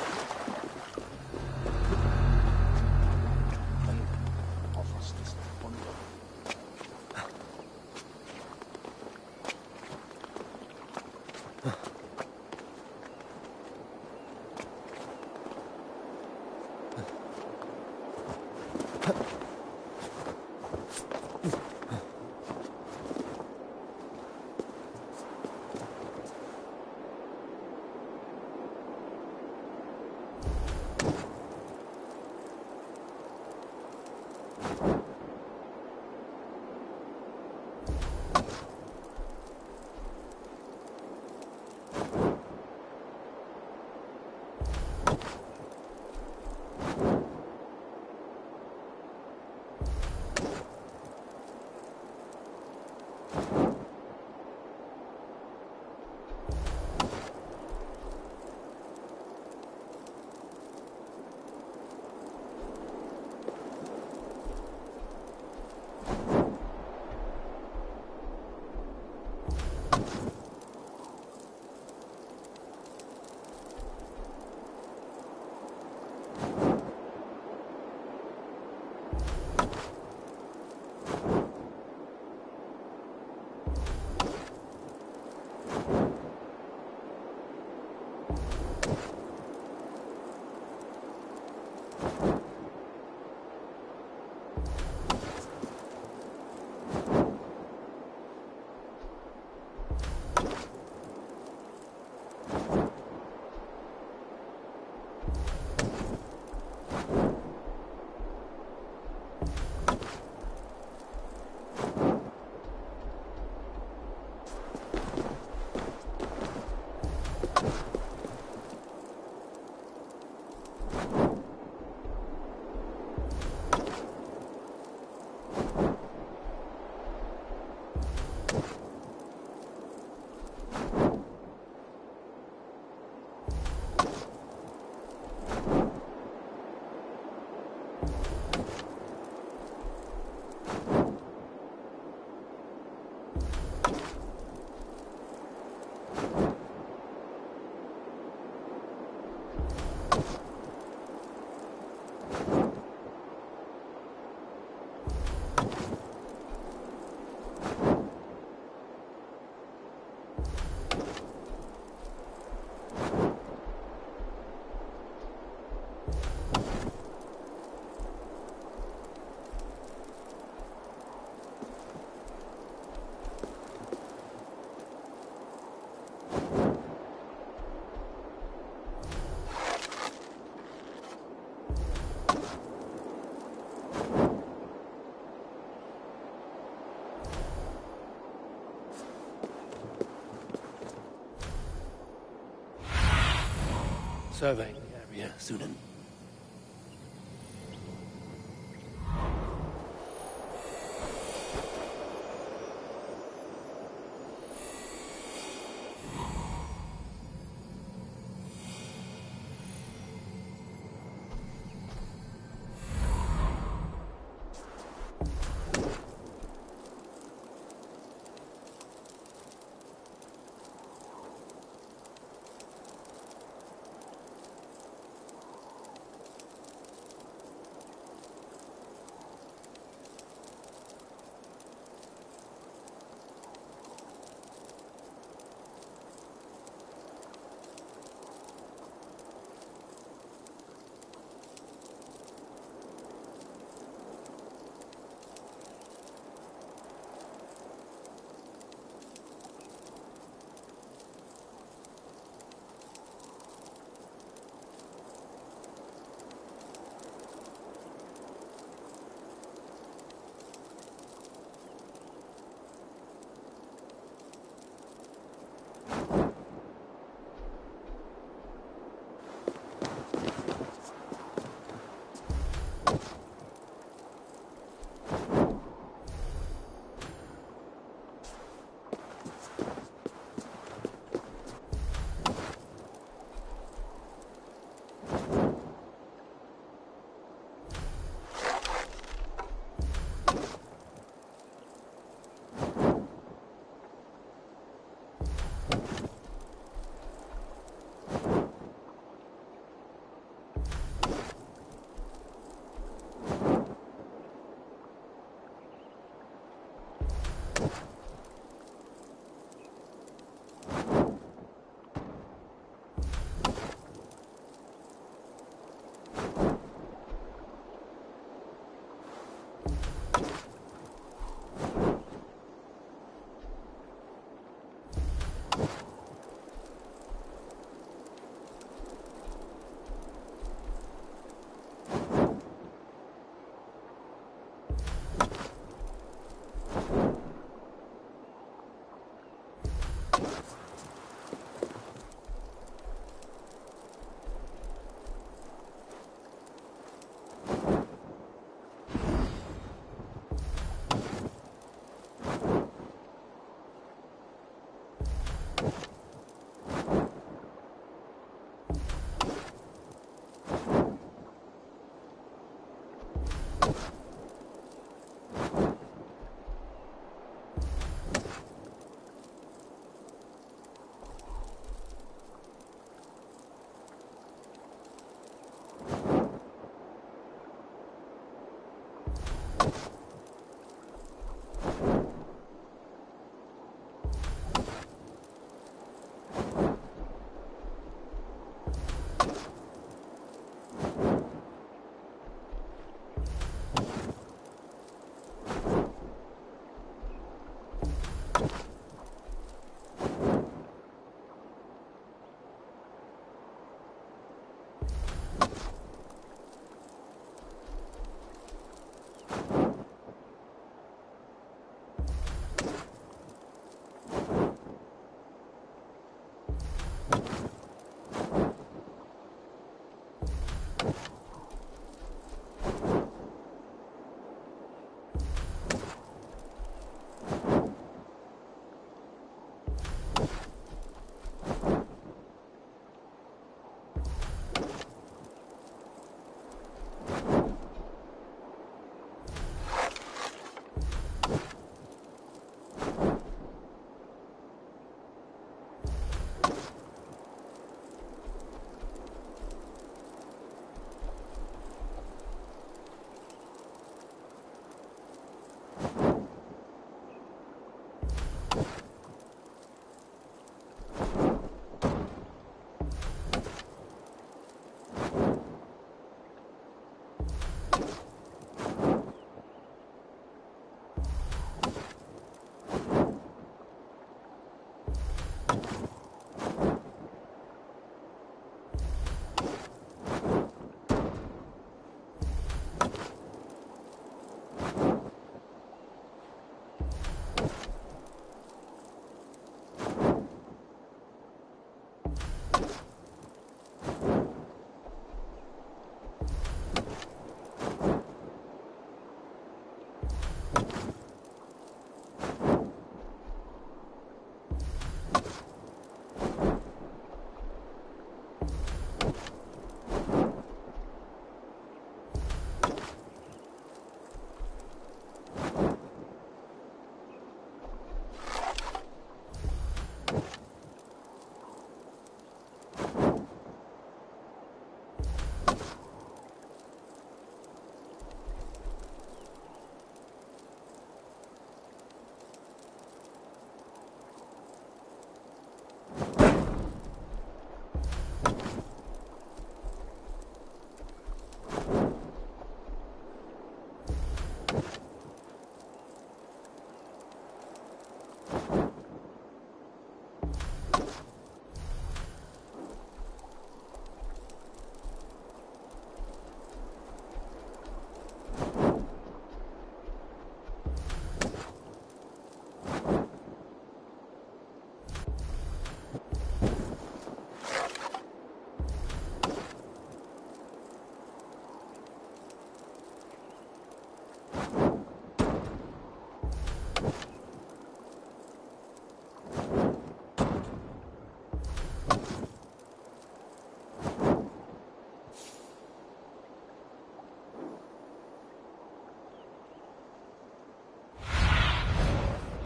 surveying the area soon.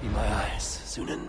Be my eyes, Sunan.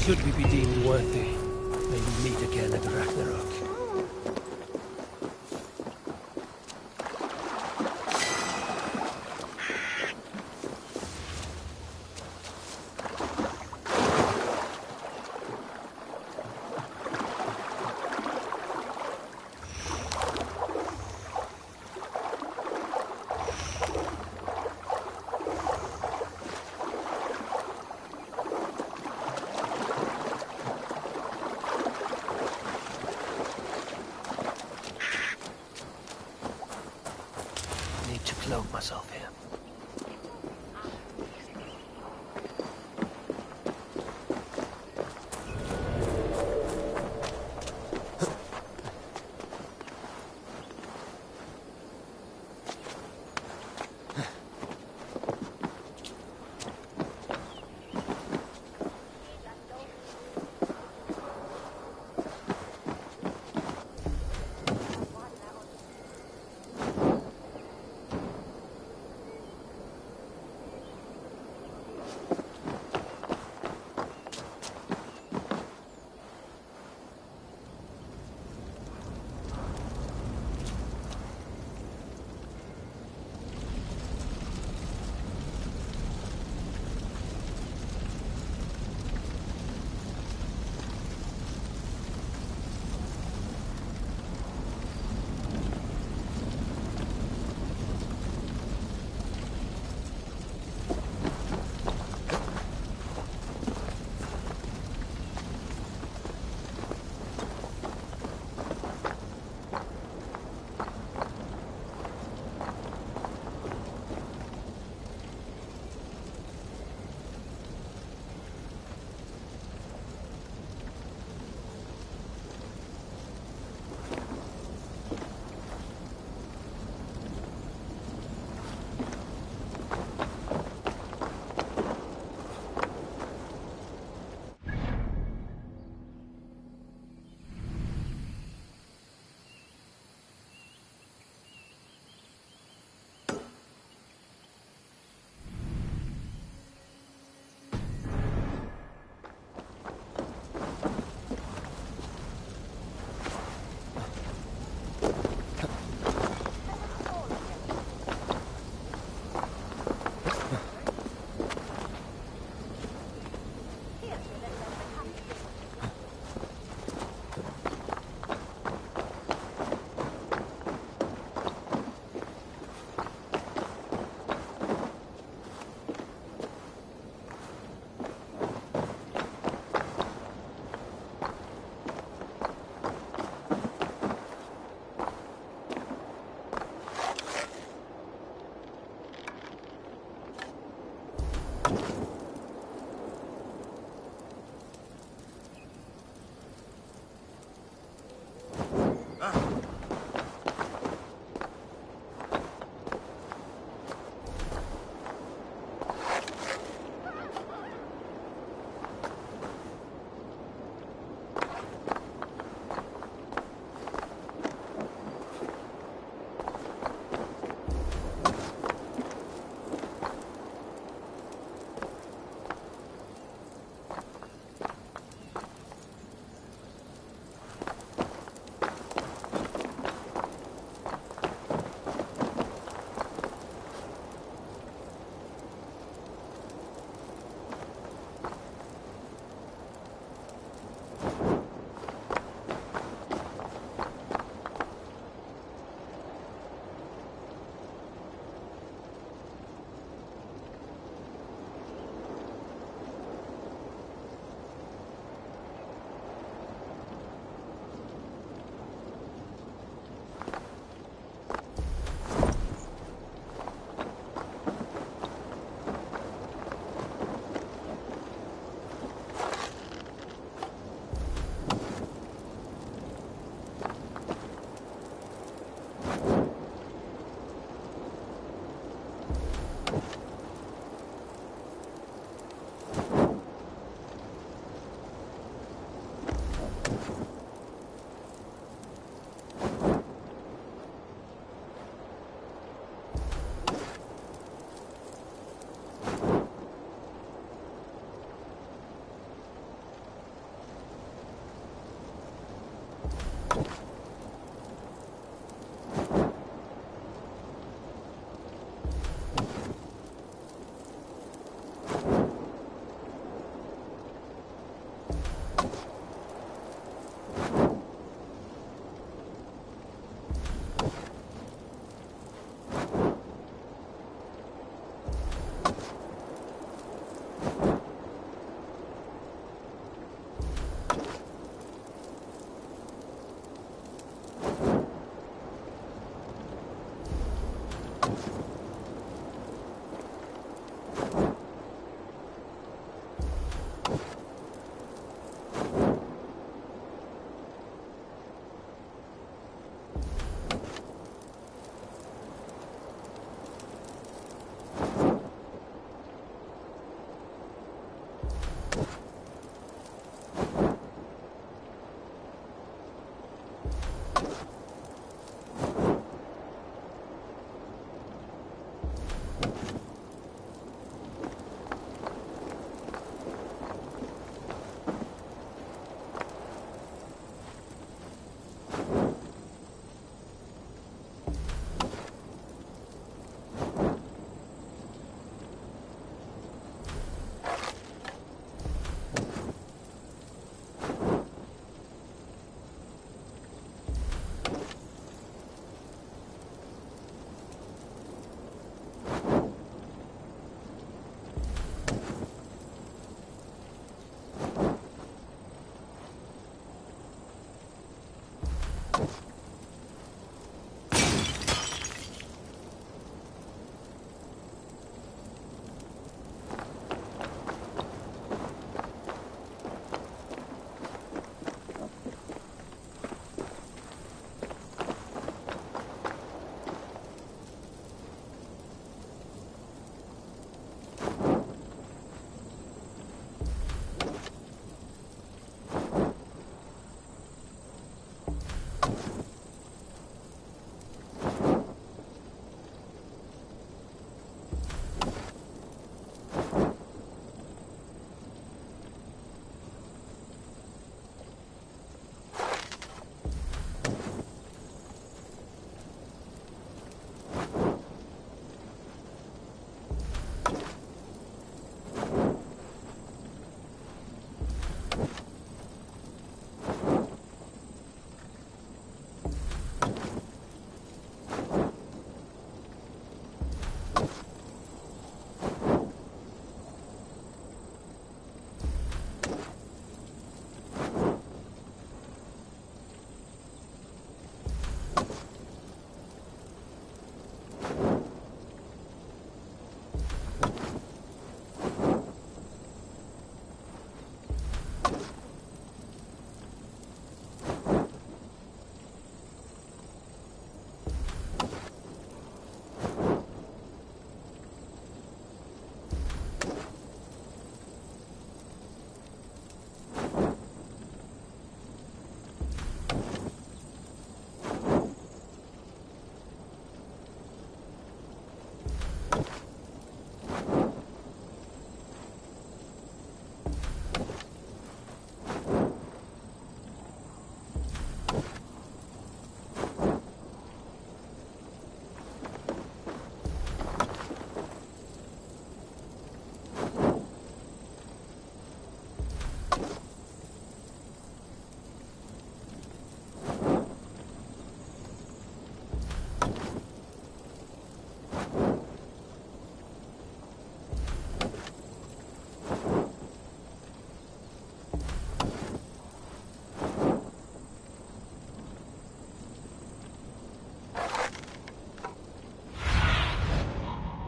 Should we be deemed worthy, may we meet again at Ragnarok.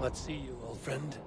Let's see you, old friend.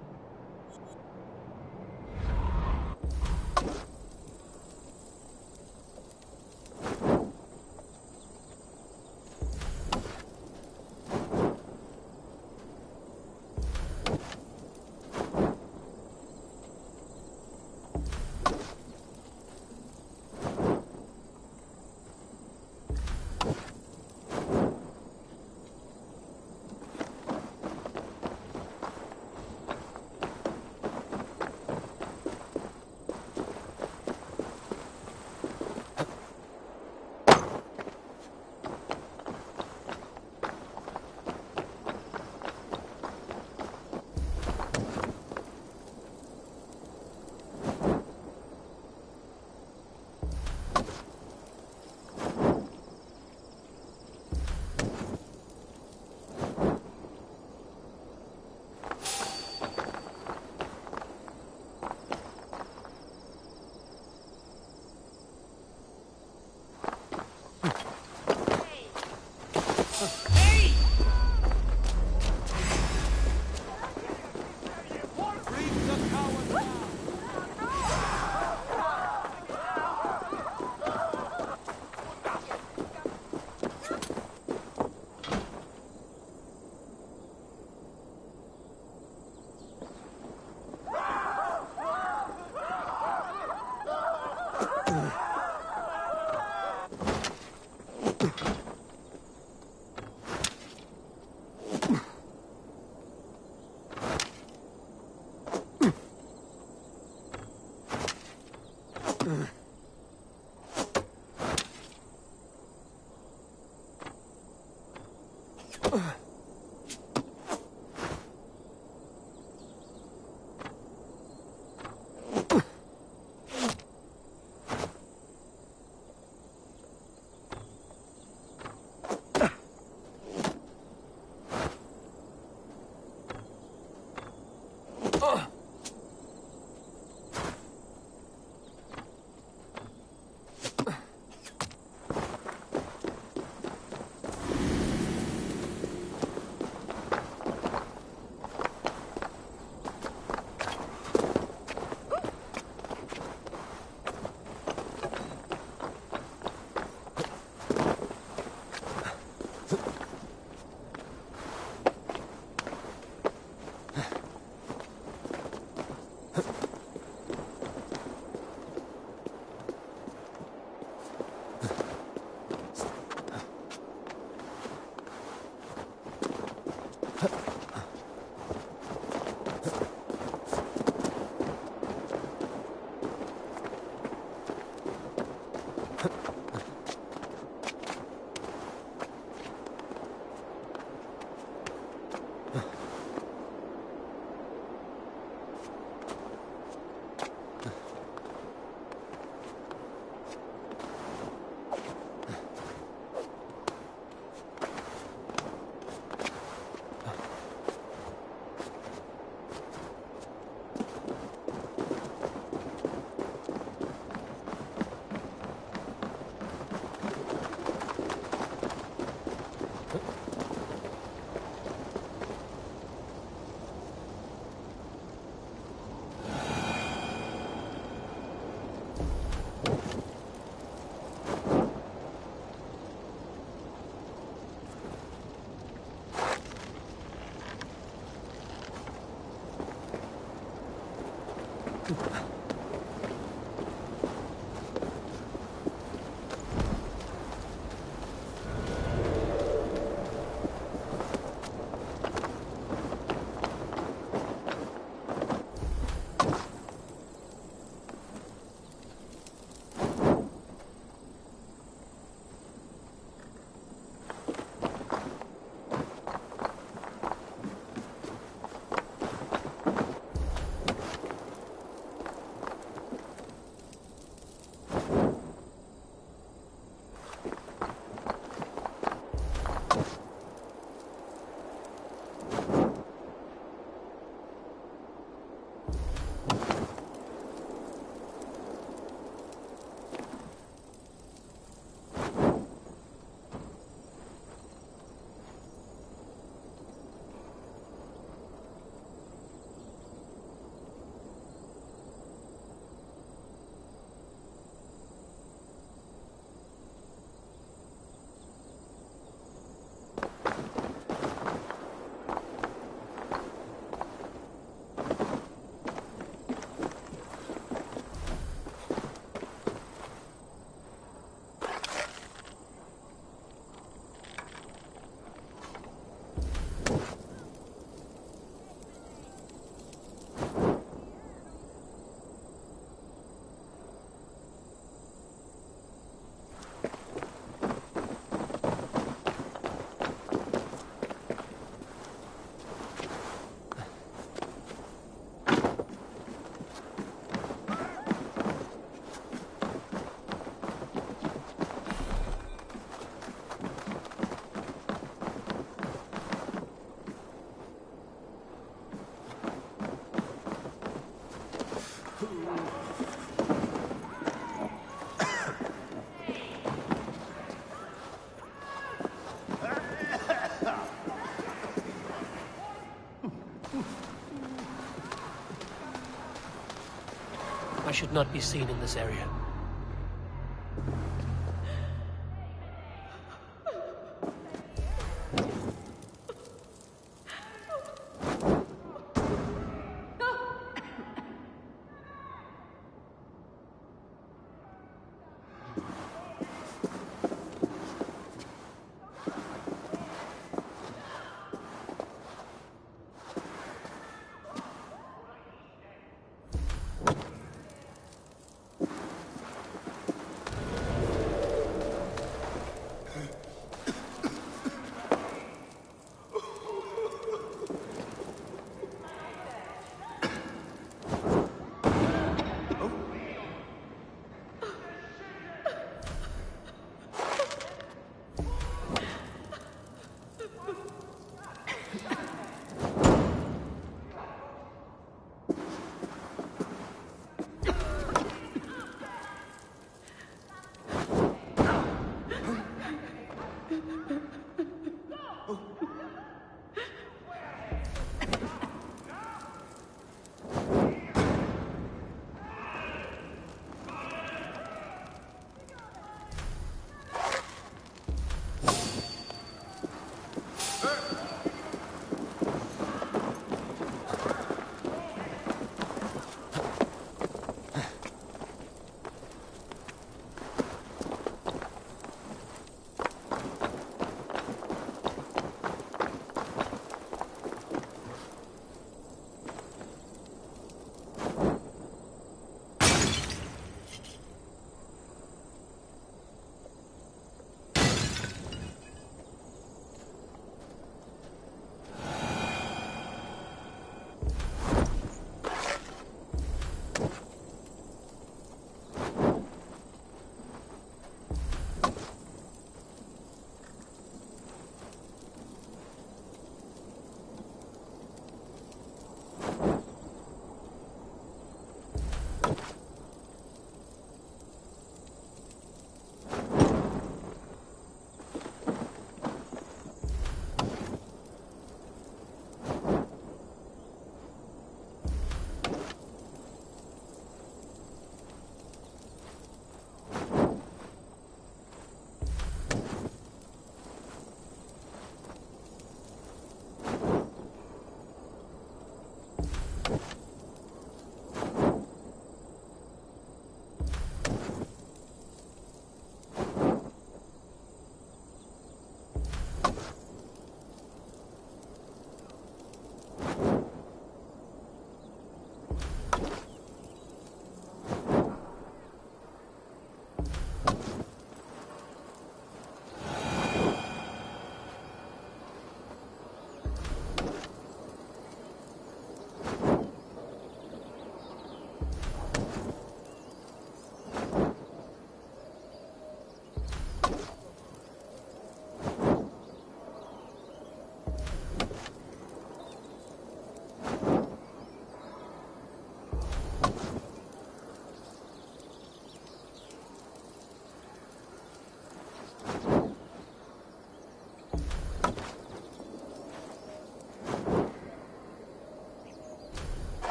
I should not be seen in this area.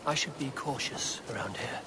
I should be cautious around here.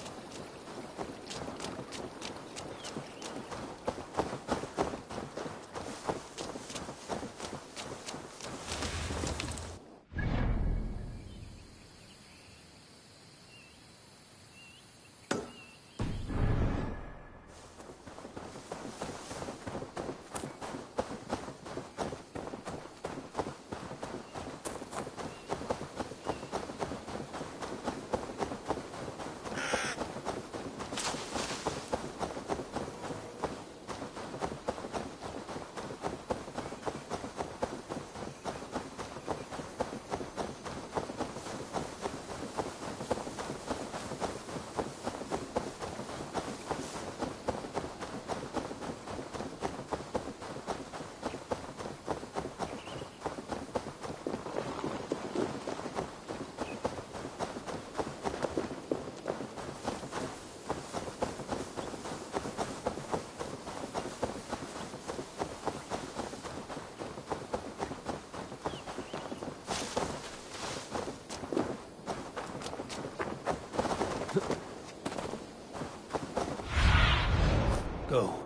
Go.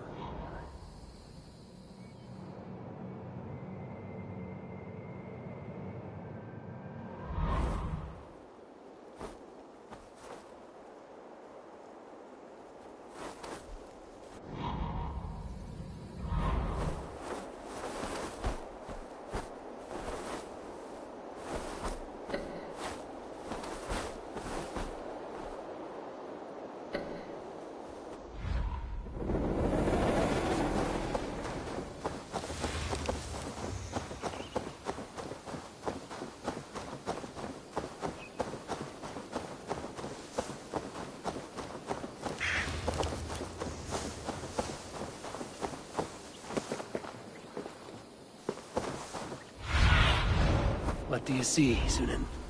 What do you see, Sunan?